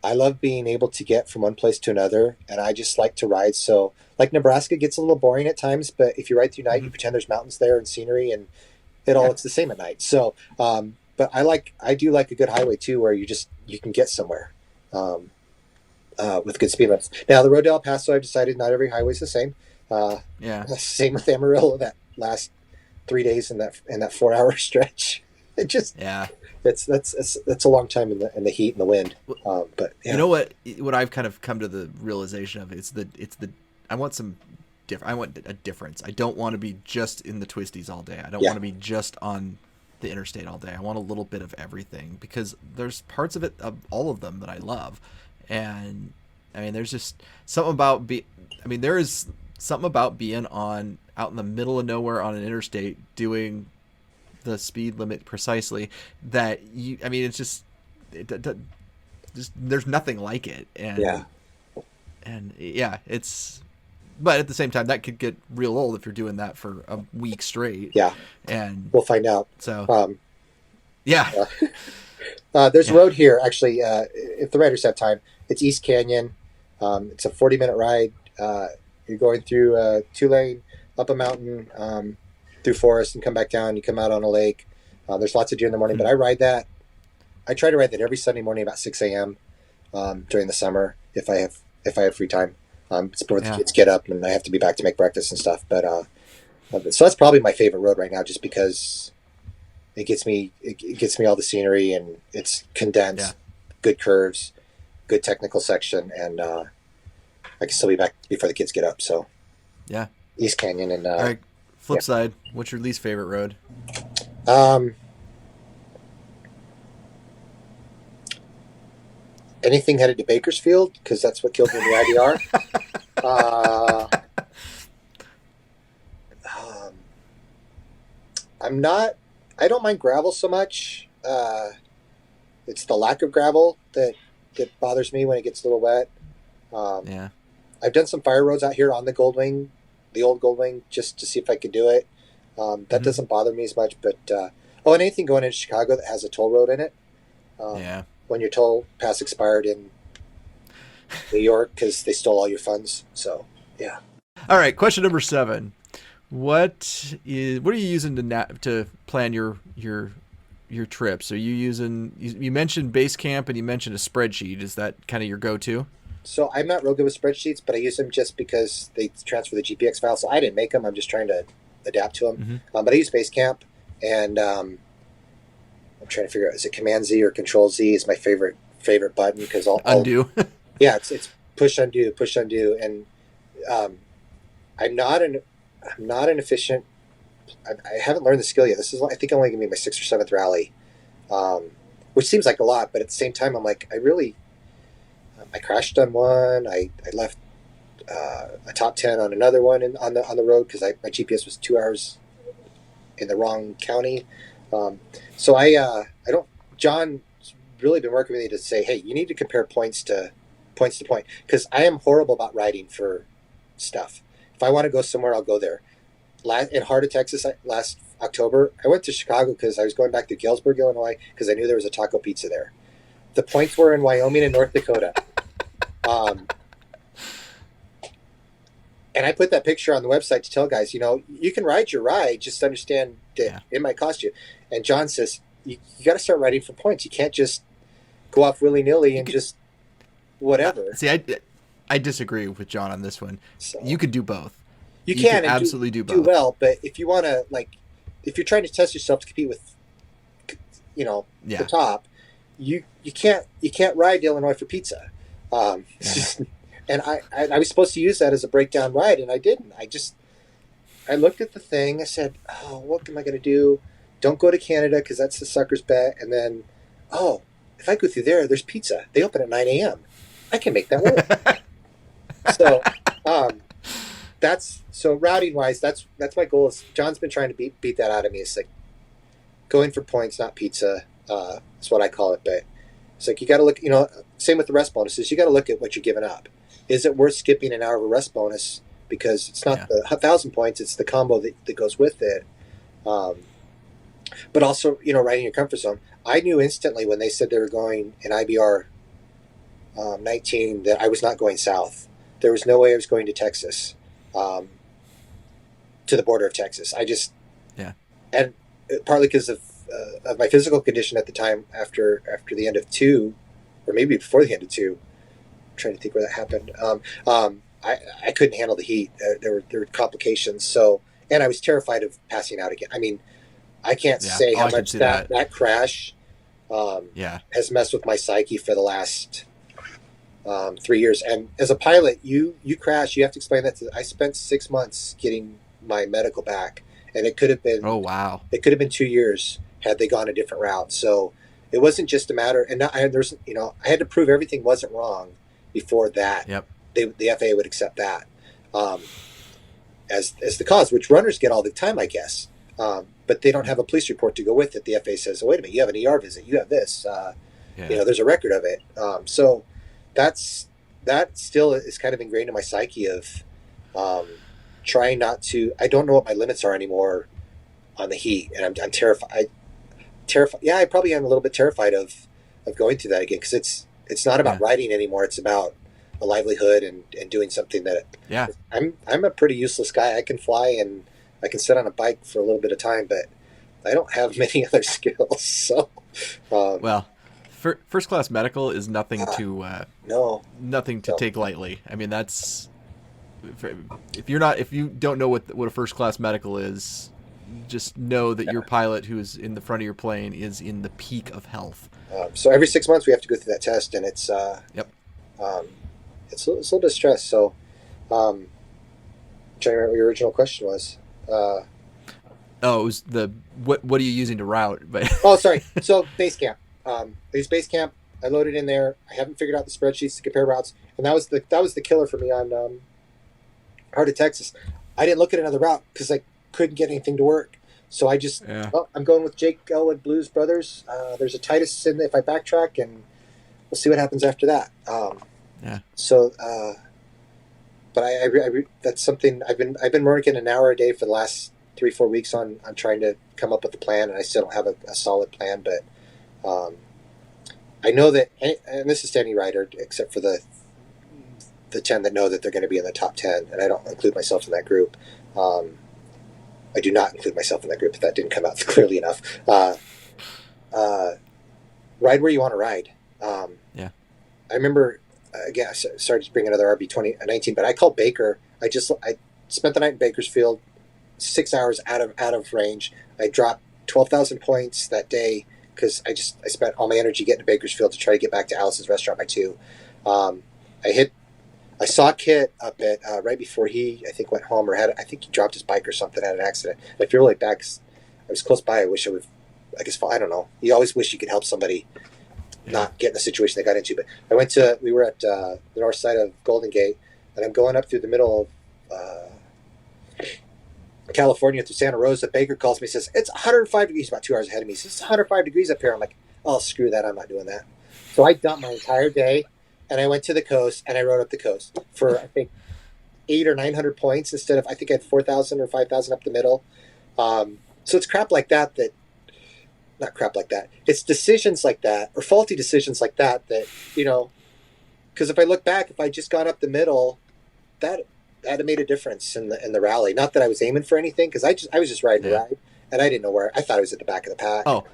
I love being able to get from one place to another, and I just like to ride. So, like Nebraska gets a little boring at times, but if you ride through night, you pretend there's mountains there and scenery, and it all looks the same at night. So, but I do like a good highway too, where you can get somewhere with good speed limits. Now, the road to El Paso, I've decided not every highway is the same. Same with Amarillo. That last 3 days in that 4-hour stretch, it just that's a long time in the heat and the wind. But you know what I've kind of come to the realization of, it's the I want a difference. I don't want to be just in the twisties all day. I don't want to be just on the interstate all day. I want a little bit of everything, because there's parts of all of them that I love. And I mean, there's just something about there is something about being out in the middle of nowhere on an interstate doing the speed limit precisely that it's just there's nothing like it. And but at the same time, that could get real old if you're doing that for a week straight. Yeah. And we'll find out. So, there's a road here, actually, if the riders have time. It's East Canyon. It's a 40-minute ride. You're going through a 2-lane, up a mountain, through forest, and come back down. You come out on a lake. There's lots of deer in the morning, but I ride that. I try to ride that every Sunday morning about 6 a.m. During the summer, if I have free time. It's before the kids get up and I have to be back to make breakfast and stuff. But so that's probably my favorite road right now, just because it gets me all the scenery, and it's condensed, good curves, good technical section, and I can still be back before the kids get up. So East Canyon. And all right, flip side, what's your least favorite road? Anything headed to Bakersfield, because that's what killed me in the IDR. I don't mind gravel so much. It's the lack of gravel that bothers me when it gets a little wet. I've done some fire roads out here on the Goldwing, the old Goldwing, just to see if I could do it. That doesn't bother me as much. But and anything going into Chicago that has a toll road in it. When your toll pass expired in New York because they stole all your funds. So, yeah. All right, question number 7. What are you using to plan your trips? Are you using? You mentioned Basecamp and you mentioned a spreadsheet. Is that kind of your go-to? So I'm not real good with spreadsheets, but I use them just because they transfer the GPX file. So I didn't make them. I'm just trying to adapt to them. But I use Basecamp, and I'm trying to figure out, is it Command Z or Control Z is my favorite button, because I'll undo. It's push undo, and I'm not an efficient. I haven't learned the skill yet. This is, I think, only going to be my 6th or 7th rally, which seems like a lot, but at the same time, I'm like, I crashed on one. I left a top 10 on another one on the road because my GPS was 2 hours in the wrong county. So I don't. John's really been working with me to say, hey, you need to compare points to point, because I am horrible about riding for stuff. If I want to go somewhere, I'll go there. In Heart of Texas last October, I went to Chicago because I was going back to Galesburg, Illinois, because I knew there was a taco pizza there. The points were in Wyoming and North Dakota. And And I put that picture on the website to tell guys, you can ride your ride, just understand that it might cost you. And John says, you got to start riding for points. You can't just go off willy-nilly and just whatever. See, I disagree with John on this one. So, you could do both. You can absolutely do both. Do well, but if you want to, if you're trying to test yourself to compete with, the top, you can't ride to Illinois for pizza. And I was supposed to use that as a breakdown ride, and I didn't. I looked at the thing. I said, "Oh, what am I going to do? Don't go to Canada because that's the sucker's bet." And then, if I go through there, there's pizza. They open at 9 a.m. I can make that work. So routing wise, that's my goal. Is John's been trying to beat that out of me. It's like going for points, not pizza. That's what I call it. But it's like you got to look. Same with the rest bonuses. You got to look at what you're giving up. Is it worth skipping an hour of a rest bonus because it's not the 1,000 points; it's the combo that goes with it. But also, riding your comfort zone. I knew instantly when they said they were going in IBR 19 that I was not going south. There was no way I was going to Texas, to the border of Texas. And partly because of my physical condition at the time after the end of 2, or maybe before the end of 2. I'm trying to think where that happened. I couldn't handle the heat. There were complications. So, and I was terrified of passing out again. I mean, I can't say how much that crash has messed with my psyche for the last 3 years. And as a pilot, you crash, you have to explain that I spent 6 months getting my medical back, and it could have been it could have been 2 years had they gone a different route. So it wasn't just a matter, and I had to prove everything wasn't wrong before that. The FAA would accept that as the cause, which runners get all the time, I guess. But they don't have a police report to go with it. The FAA says, "Oh, wait a minute, you have an ER visit, you have this." There's a record of it. So that still is kind of ingrained in my psyche of trying not to. I don't know what my limits are anymore on the heat, and I'm terrified. Yeah, I probably am a little bit terrified of going through that again, because it's not about riding anymore. It's about a livelihood and doing something that I'm a pretty useless guy. I can fly and I can sit on a bike for a little bit of time, but I don't have many other skills. So, first class medical is nothing to take lightly. I mean, that's if you don't know what a first class medical is, just know that your pilot who is in the front of your plane is in the peak of health. So every 6 months we have to go through that test, and it's it's a little bit of stress. So, trying to remember what your original question was. It was what are you using to route? But sorry. So Basecamp. I use Basecamp. I loaded in there. I haven't figured out the spreadsheets to compare routes, and that was the killer for me on Heart of Texas. I didn't look at another route because I couldn't get anything to work. So I just I'm going with Jake Elwood Blues Brothers. There's a Titus in there if I backtrack, and we'll see what happens after that. So, but I that's something I've been working an hour a day for the last 3-4 weeks on trying to come up with a plan, and I still don't have a solid plan. But I know that, and this is to any rider except for the 10 that know that they're going to be in the top 10, and I don't include myself in that group. I do not include myself in that group if that didn't come out clearly enough. Ride where you want to ride. I remember, again, sorry to bring another RB 2019, but I called Baker. I spent the night in Bakersfield, 6 hours out of range. I dropped 12,000 points that day because I spent all my energy getting to Bakersfield to try to get back to Alice's restaurant by 2. I saw Kit up at right before he, I think, went home, or I think he dropped his bike or something, had an accident. I feel really bad because I was close by. I wish I don't know. You always wish you could help somebody not get in the situation they got into. But we were at the north side of Golden Gate, and I'm going up through the middle of California through Santa Rosa. Baker calls me, says, "It's 105 degrees," about 2 hours ahead of me. He says, "It's 105 degrees up here." I'm like, "Oh, screw that. I'm not doing that." So I dumped my entire day. And I went to the coast, and I rode up the coast for, I think, 800 or 900 points instead of, I think I had 4,000 or 5,000 up the middle. So it's crap like that not crap like that. It's decisions like that, or faulty decisions like that, because if I look back, if I just gone up the middle, that that'd have made a difference in the rally. Not that I was aiming for anything, because I was just riding the ride, and I didn't know where. I thought I was at the back of the pack. Oh,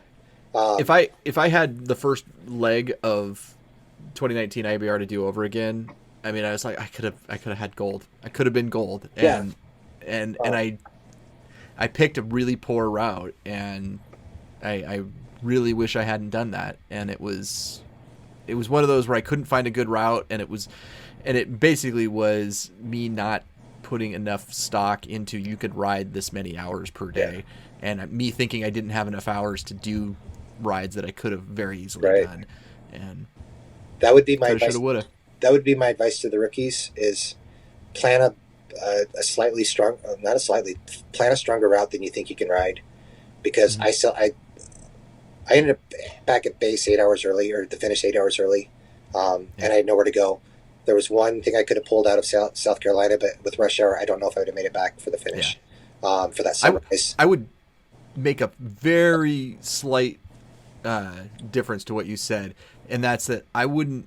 if I had the first leg of 2019 IBR to do over again, I mean, I was like, I could have had gold. I could have been gold, and I picked a really poor route, and I really wish I hadn't done that. And it was one of those where I couldn't find a good route, and it basically was me not putting enough stock into you could ride this many hours per day, and me thinking I didn't have enough hours to do rides that I could have very easily done. And that would be my advice. Shoulda, woulda. That would be my advice to the rookies: is plan a slightly strong, not a slightly, plan a stronger route than you think you can ride, because I ended up back at base 8 hours early, or the finish 8 hours early, and I had nowhere to go. There was one thing I could have pulled out of South Carolina, but with rush hour, I don't know if I would have made it back for the finish for that sunrise. I would make a very slight difference to what you said, and that's that I would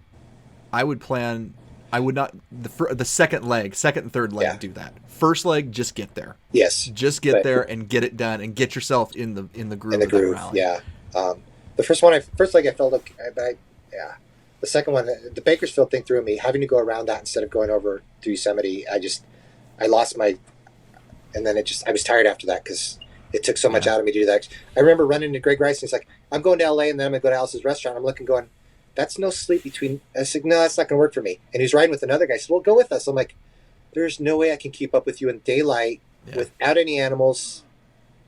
not the second and third leg do that. First leg, just get there. Yes, just get there and get it done, and get yourself in the groove. Of that rally. Yeah. The first leg I felt okay, but the second one, the Bakersfield thing threw me. Having to go around that instead of going over through Yosemite, I lost my, and then I was tired after that because it took so much out of me to do that. I remember running into Greg Rice, and he's like, "I'm going to LA, and then I'm going to go to Alice's restaurant." I'm looking, going, "That's no sleep between." I said, "No, that's not going to work for me." And he's riding with another guy. I said, "Well, go with us." I'm like, "There's no way I can keep up with you in daylight without any animals."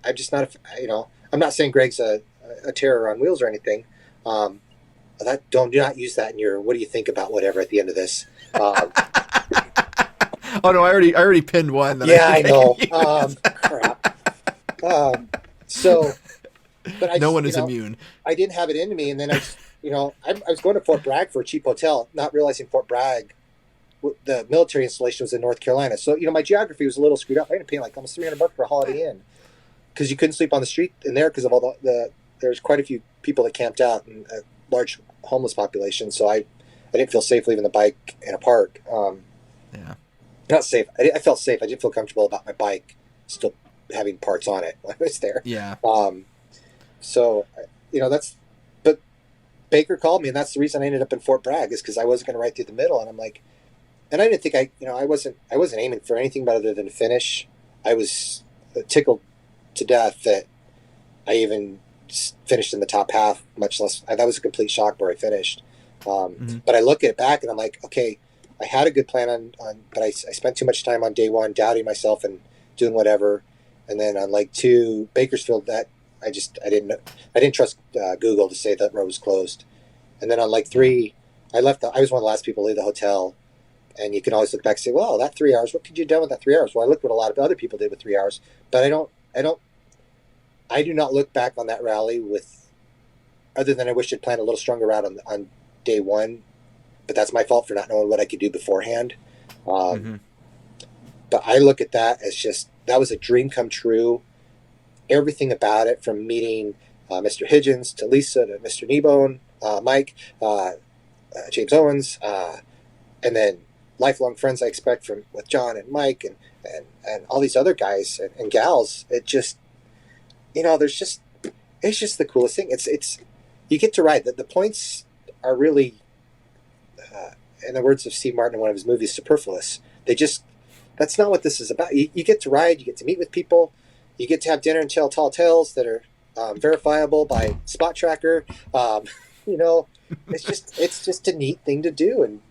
I'm just not, I'm not saying Greg's a terror on wheels or anything. Do not use that in your what do you think about whatever at the end of this. Oh no, I already pinned one. I know. Crap. But no one is immune. I didn't have it in me, and then I was going to Fort Bragg for a cheap hotel, not realizing Fort Bragg, the military installation was in North Carolina. So my geography was a little screwed up. I had to pay like almost $300 for a Holiday Inn because you couldn't sleep on the street in there because of all there's quite a few people that camped out and a large homeless population. So I didn't feel safe leaving the bike in a park. Not safe. I felt safe. I didn't feel comfortable about my bike still having parts on it when I was there. Yeah. But Baker called me, and that's the reason I ended up in Fort Bragg, is because I wasn't going to ride through the middle. And I'm like, and I didn't think I wasn't aiming for anything other than to finish. I was tickled to death that I even finished in the top half, much less. That was a complete shock where I finished. But I look at it back and I'm like, okay, I had a good plan but I spent too much time on day one doubting myself and doing whatever. And then on leg 2, Bakersfield, that I didn't trust Google to say that road was closed. And then on leg 3, I was one of the last people to leave the hotel. And you can always look back and say, well, that 3 hours, what could you have done with that 3 hours? Well, I looked what a lot of other people did with 3 hours, but I do not look back on that rally with, other than I wish I'd planned a little stronger route on day 1, but that's my fault for not knowing what I could do beforehand. But I look at that as just, that was a dream come true. Everything about it, from meeting Mr. Higgins to Lisa to Mr. Kneebone, Mike, James Owens, and then lifelong friends I expect with John and Mike and all these other guys and gals. It just, it's just the coolest thing. It's you get to ride. The points are really, in the words of Steve Martin in one of his movies, superfluous. That's not what this is about. You get to ride, you get to meet with people, you get to have dinner and tell tall tales that are verifiable by Spot Tracker. It's just a neat thing to do, and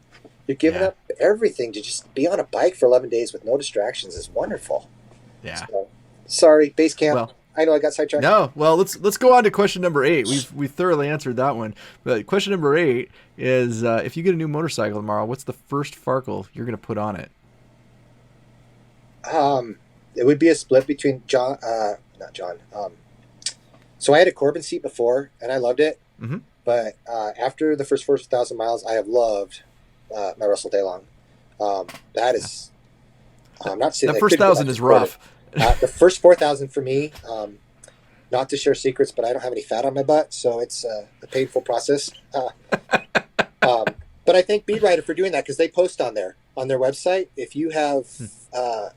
you're giving up everything to just be on a bike for 11 days with no distractions is wonderful. Yeah. So, sorry, base camp. Well, I know I got sidetracked. No, well, let's go on to question number 8. We thoroughly answered that one. But question number 8 is, if you get a new motorcycle tomorrow, what's the first Farkle you're going to put on it? It would be a split between John, not John. So I had a Corbin seat before, and I loved it. Mm-hmm. But after the first 4,000 miles, I have loved my Russell Daylong. That is, I'm not saying that first 1,000 is rough. The first 4,000 for me, not to share secrets, but I don't have any fat on my butt, so it's a painful process. But I thank Beat Rider for doing that, because they post on there. on their website, if you have a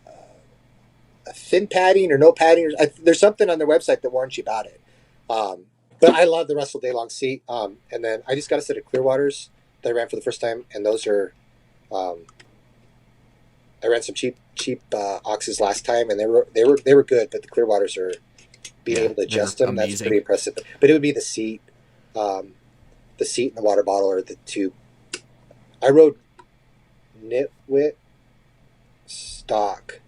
thin padding or no padding, there's something on their website that warns you about it. But I love the Russell Daylong seat. And then I just got a set of Clearwaters that I ran for the first time, and those are. I ran some cheap Oxes last time, and they were good, but the Clearwaters are being able to adjust them. Amazing. That's pretty impressive. But it would be the seat and the water bottle are the two. I rode Nitwit stock.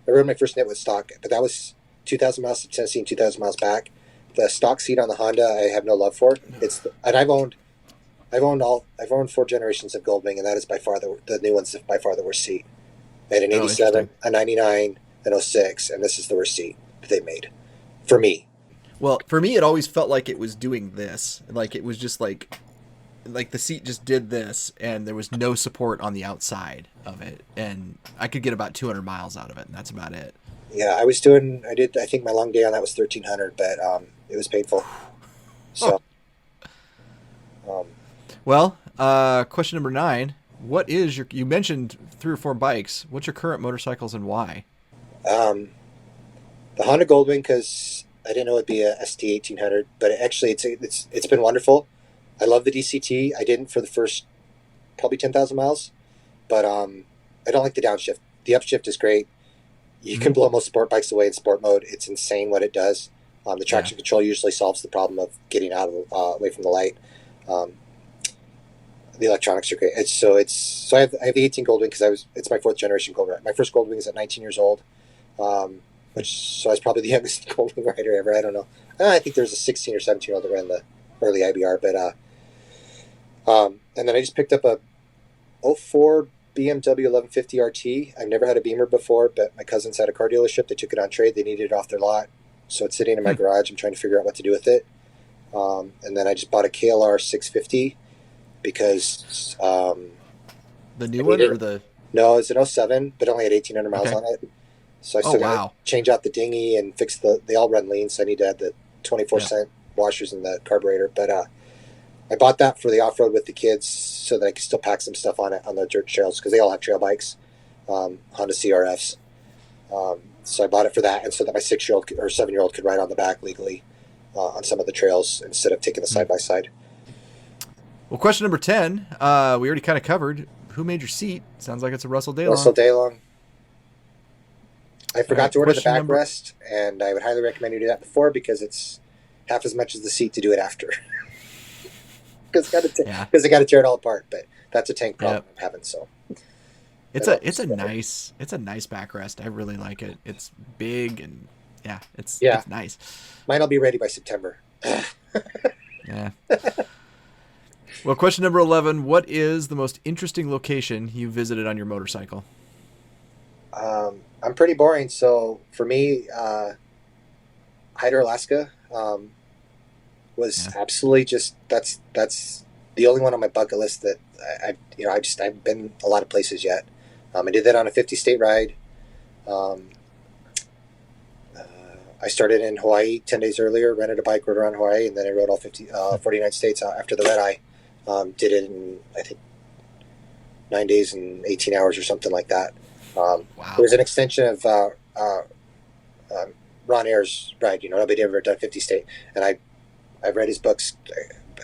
I rode my first Nitwit stock, but that was 2,000 miles to Tennessee and 2,000 miles back. The stock seat on the Honda, I have no love for. And I've owned 4 generations of Goldwing, and that is by far the new one's by far the worst seat. I had an 87, a 99, an 06, and this is the worst seat that they made for me. Well, for me, it always felt like it was doing this. Like it was just like the seat just did this, and there was no support on the outside of it, and I could get about 200 miles out of it, and that's about it. Yeah, I think my long day on that was 1,300, but it was painful. So, well, question number 9. What is you mentioned 3 or 4 bikes. What's your current motorcycles and why? The Honda Goldwing, because I didn't know it'd be a ST 1800, but actually it's been wonderful. I love the DCT. I didn't for the first probably 10,000 miles, but I don't like the downshift. The upshift is great. You can blow most sport bikes away in sport mode. It's insane what it does. The traction control usually solves the problem of getting out of away from the light. The electronics are great. So I have the 18 Goldwing because it's my 4th generation Goldwing. My first Goldwing is at 19 years old, so I was probably the youngest Goldwing rider ever. I don't know. I think there's a 16 or 17 year old that ran the early IBR, but and then I just picked up a 04 BMW 1150 RT. I've never had a Beamer before, but my cousins had a car dealership. They took it on trade. They needed it off their lot, so it's sitting in my garage. I'm trying to figure out what to do with it. And then I just bought a KLR 650. Because the new one or the no, it's an 07, but only had 1,800 miles on it. So I still got to change out the dinghy and fix they all run lean. So I need to add the 24-cent washers in the carburetor. But I bought that for the off road with the kids so that I can still pack some stuff on it on the dirt trails because they all have trail bikes, Honda CRFs. So I bought it for that, and so that my 6-year-old or 7-year-old could ride on the back legally on some of the trails instead of taking the side by side. Well, question number 10, we already kind of covered. Who made your seat? Sounds like it's a Russell Daylong. Russell Daylong. I forgot to order the backrest, and I would highly recommend you do that before because it's half as much as the seat to do it after. Because I got to tear it all apart, but that's a tank problem I'm having. So it's a nice backrest. I really like it. It's big and it's nice. Mine'll be ready by September. Yeah. Well, question number 11, what is the most interesting location you visited on your motorcycle? I'm pretty boring. So for me, Hyder, Alaska was absolutely just, that's the only one on my bucket list that I've been a lot of places yet. I did that on a 50-state ride. I started in Hawaii 10 days earlier, rented a bike, rode around Hawaii, and then I rode all 49 states after the red eye. Did it in, I think, 9 days and 18 hours or something like that. Wow. It was an extension of Ron Ayers' ride. Nobody ever done 50 state. And I've read his books.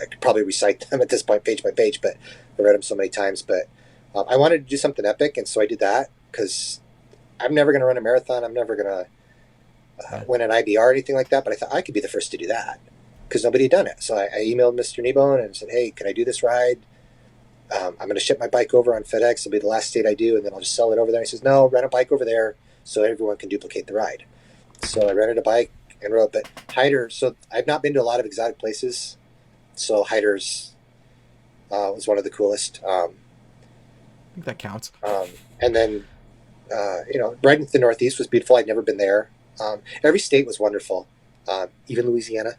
I could probably recite them at this point, page by page, but I read them so many times. But I wanted to do something epic, and so I did that because I'm never going to run a marathon. I'm never going to win an IBR or anything like that. But I thought I could be the first to do that because nobody had done it. So I emailed Mr. Kneebone and said, hey, can I do this ride? I'm going to ship my bike over on FedEx. It'll be the last state I do, and then I'll just sell it over there. He says, no, rent a bike over there so everyone can duplicate the ride. So I rented a bike and rode. But Hyder, so I've not been to a lot of exotic places. So Hyder's was one of the coolest. I think that counts. And then, riding to the Northeast was beautiful. I'd never been there. Every state was wonderful, even Louisiana.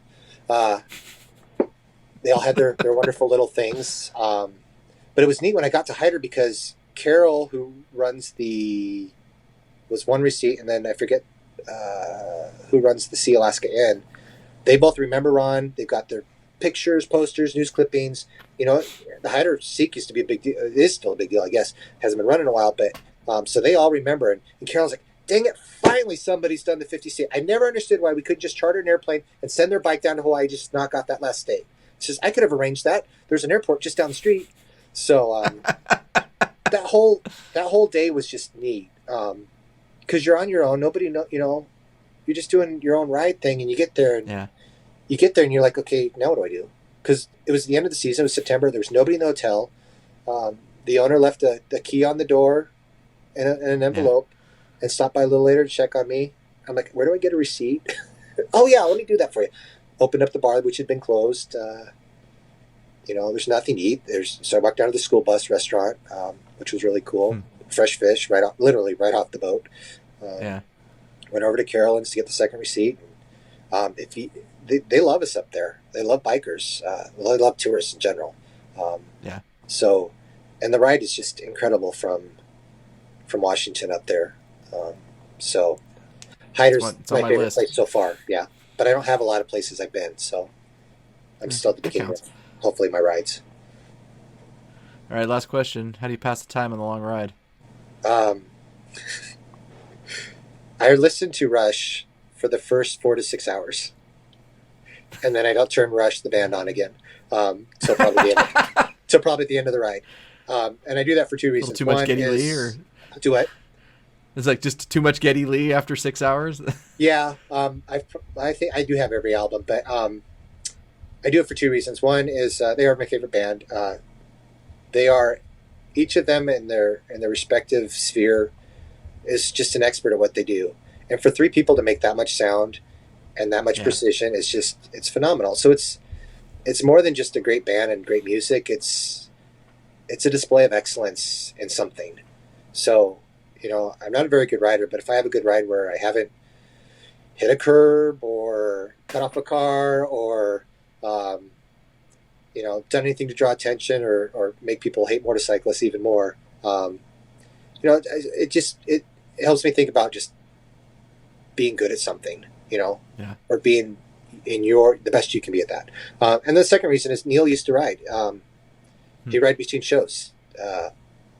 They all had their wonderful little things. But it was neat when I got to Hyder because Carol, who runs was one receipt, and then I forget who runs the Sea Alaska Inn. They both remember Ron. They've got their pictures, posters, news clippings. You know, the hide or seek used to be a big deal. It is still a big deal, I guess. Hasn't been running in a while, but so they all remember. And Carol's like, dang it, finally somebody's done the 50 state. I never understood why we couldn't just charter an airplane and send their bike down to Hawaii, just knock off that last state. She says, I could have arranged that. There's an airport just down the street. So that whole day was just neat. Because you're on your own. Nobody know, you're just doing your own ride thing, and you get there and you're like, okay, now what do I do? Because it was the end of the season. It was September. There was nobody in the hotel. The owner left the key on the door and an envelope and stopped by a little later to check on me. I'm like, where do I get a receipt? Oh, yeah, let me do that for you. Opened up the bar, which had been closed. There's nothing to eat. So I walked down to the school bus restaurant, which was really cool. Fresh fish, literally right off the boat. Went over to Carolyn's to get the second receipt. They love us up there. They love bikers. They love tourists in general. So, and the ride is just incredible from Washington up there. So, Hyder's my favorite place so far. Yeah, but I don't have a lot of places I've been, so I'm still at the beginning of hopefully my rides. All right, last question. How do you pass the time on the long ride? I listen to Rush for the first 4 to 6 hours, and then I don't turn Rush the band on again. So probably the end of the ride. And I do that for two reasons. Too much Geddy Lee, or do what? It's like just too much Geddy Lee after 6 hours. Yeah, I think I do have every album, but I do it for two reasons. One is they are my favorite band. They are, each of them in their respective sphere is just an expert at what they do. And for three people to make that much sound and that much precision is it's phenomenal. So it's more than just a great band and great music. It's a display of excellence in something. So, I'm not a very good rider, but if I have a good ride where I haven't hit a curb or cut off a car or, done anything to draw attention or make people hate motorcyclists even more, it helps me think about just being good at something, or being the best you can be at that. And the second reason is Neil used to ride. He'd ride between shows.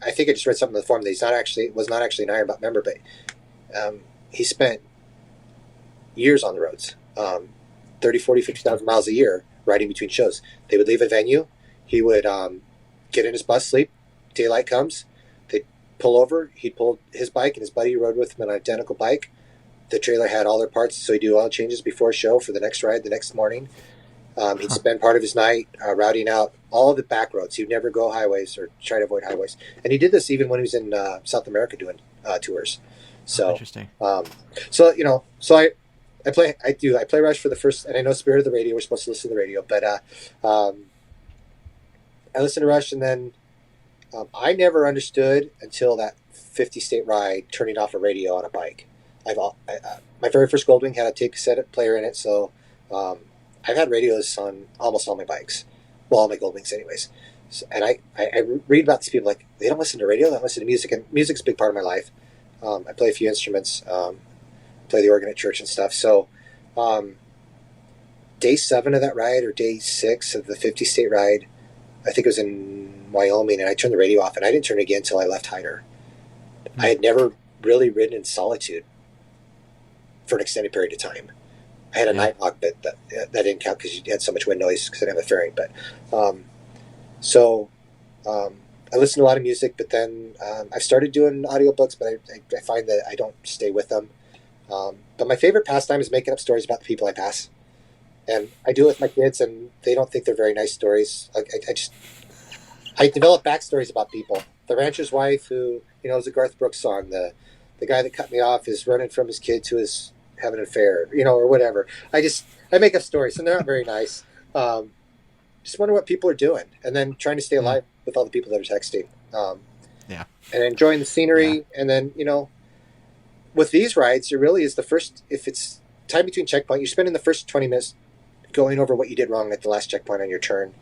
I think I just read something in the forum that was not actually an Ironbutt member, but he spent years on the roads, 30, 40, 50,000 miles a year riding between shows. They would leave a venue. He would get in his bus, sleep. Daylight comes. They'd pull over. He'd pull his bike, and his buddy rode with him on an identical bike. The trailer had all their parts, so he'd do oil changes before a show for the next ride the next morning. He'd spend part of his night routing out all of the back roads. He'd never go highways or try to avoid highways. And he did this even when he was in South America doing tours. So, interesting. I play Rush for the first, and I know Spirit of the Radio, we're supposed to listen to the radio, but I listen to Rush, and then I never understood until that 50 state ride turning off a radio on a bike. My very first Goldwing had a tape cassette player in it, so I've had radios on almost all my bikes. Well, all my Goldwings anyways. So, and I read about these people like, they don't listen to radio, they don't listen to music, and music's a big part of my life. I play a few instruments, play the organ at church and stuff. So day 7 of that ride, or day 6 of the 50 state ride, I think it was in Wyoming, and I turned the radio off, and I didn't turn it again until I left Hyder. I had never really ridden in solitude for an extended period of time. I had a nighthawk, but that didn't count because you had so much wind noise because I didn't have a fairing. But I listen to a lot of music, but then I've started doing audiobooks, but I find that I don't stay with them. But my favorite pastime is making up stories about the people I pass. And I do it with my kids, and they don't think they're very nice stories. I develop backstories about people. The rancher's wife who, it was a Garth Brooks song. The guy that cut me off is running from his kids who is having an affair, or whatever. I make up stories, and they're not very nice. Just wonder what people are doing, and then trying to stay alive with all the people that are texting. And enjoying the scenery, and then, with these rides, it really is the first, if it's time between checkpoint, you're spending the first 20 minutes going over what you did wrong at the last checkpoint on your turn.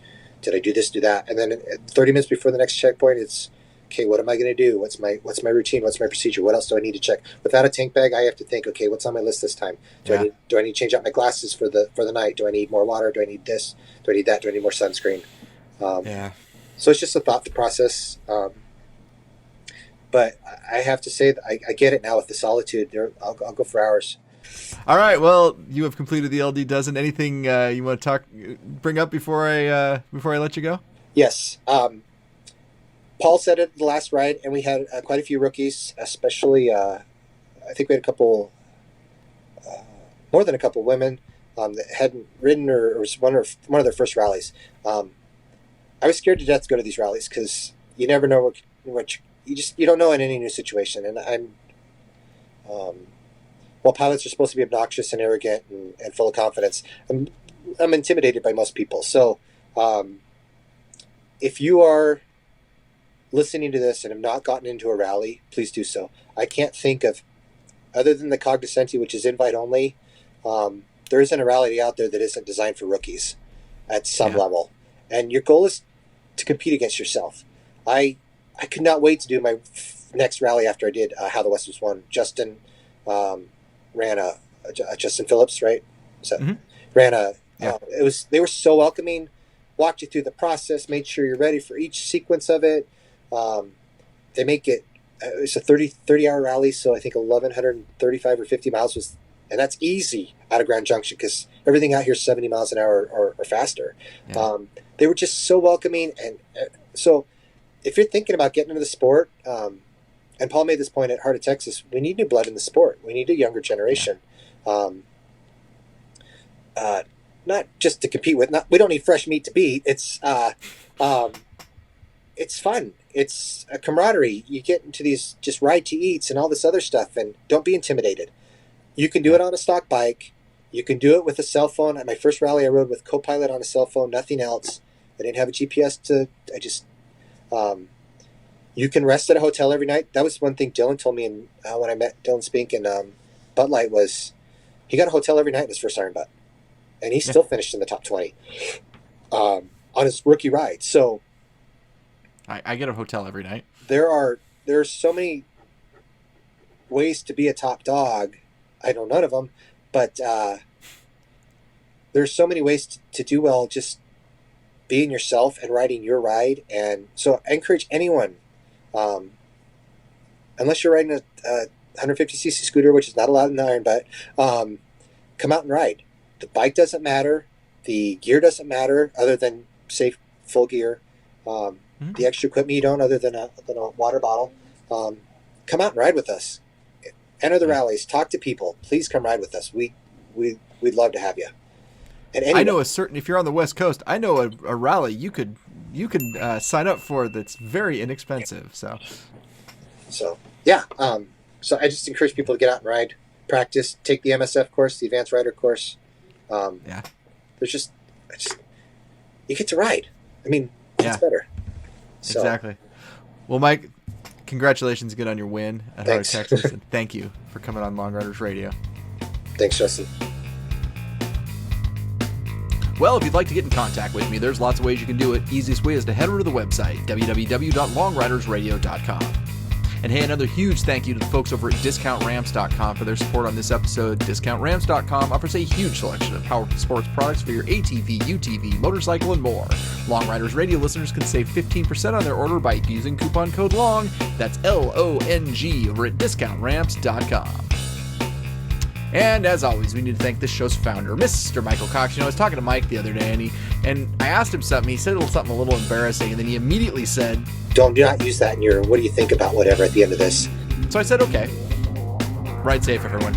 Did I do this, do that? And then 30 minutes before the next checkpoint, it's okay, what am I going to do? What's my routine? What's my procedure? What else do I need to check? Without a tank bag, I have to think, okay, what's on my list this time? Do I need to change out my glasses for the night? Do I need more water? Do I need this? Do I need that? Do I need more sunscreen? So it's just a thought process. But I have to say that I get it now with the solitude. I'll go for hours. All right. Well, you have completed the LD dozen. Anything you want to bring up before I let you go? Yes. Paul said it the last ride, and we had quite a few rookies, especially I think we had a couple, more than a couple women that hadn't ridden or was one of their first rallies. I was scared to death to go to these rallies because you never know what you don't know in any new situation. And while pilots are supposed to be obnoxious and arrogant and full of confidence, I'm intimidated by most people. So if you are listening to this and have not gotten into a rally, please do so. I can't think of, other than the Cognoscenti, which is invite only, there isn't a rally out there that isn't designed for rookies at some level. And your goal is to compete against yourself. I could not wait to do my next rally after I did How the West Was Won. Justin ran Justin Phillips, right? So ran they were so welcoming, walked you through the process, made sure you're ready for each sequence of it. They make it was a 30-hour rally, so I think 1,135 or 50 miles was, and that's easy out of Grand Junction because everything out here is 70 miles an hour or faster. They were just so welcoming, and so if you're thinking about getting into the sport, and Paul made this point at Heart of Texas, we need new blood in the sport. We need a younger generation. Not just to compete with. We don't need fresh meat to beat. It's fun. It's a camaraderie. You get into these just ride to eats and all this other stuff, and don't be intimidated. You can do it on a stock bike. You can do it with a cell phone. At my first rally, I rode with Copilot on a cell phone, nothing else. I didn't have a GPS you can rest at a hotel every night. That was one thing Dylan told me when I met Dylan Spink and Bud Light was he got a hotel every night in his first Iron Butt. And he still finished in the top 20 on his rookie ride. So I get a hotel every night. There are so many ways to be a top dog. I know none of them, but there's so many ways to do well. Just being yourself and riding your ride. And so I encourage anyone, unless you're riding a 150cc scooter, which is not allowed in the Iron Butt, come out and ride. The bike doesn't matter. The gear doesn't matter other than safe full gear. The extra equipment you don't other than a water bottle. Come out and ride with us. Enter the rallies. Talk to people. Please come ride with us. We'd love to have you. And anyway, I know if you're on the West Coast, I know a rally you could sign up for that's very inexpensive. So yeah. So I just encourage people to get out and ride, practice, take the MSF course, the Advanced Rider course. There's just you get to ride. I mean, it's better. So, exactly. Well, Mike, congratulations again on your win at Heart of Texas, and thank you for coming on Long Riders Radio. Thanks, Justin. Well, if you'd like to get in contact with me, there's lots of ways you can do it. Easiest way is to head over to the website, www.longridersradio.com. And hey, another huge thank you to the folks over at DiscountRamps.com for their support on this episode. DiscountRamps.com offers a huge selection of power sports products for your ATV, UTV, motorcycle, and more. Long Riders Radio listeners can save 15% on their order by using coupon code LONG. That's LONG over at DiscountRamps.com. And as always, we need to thank this show's founder, Mr. Michael Cox. I was talking to Mike the other day, and I asked him something. He said something a little embarrassing, and then he immediately said, do not use that in your what do you think about whatever at the end of this. So I said, okay. Ride safe, everyone.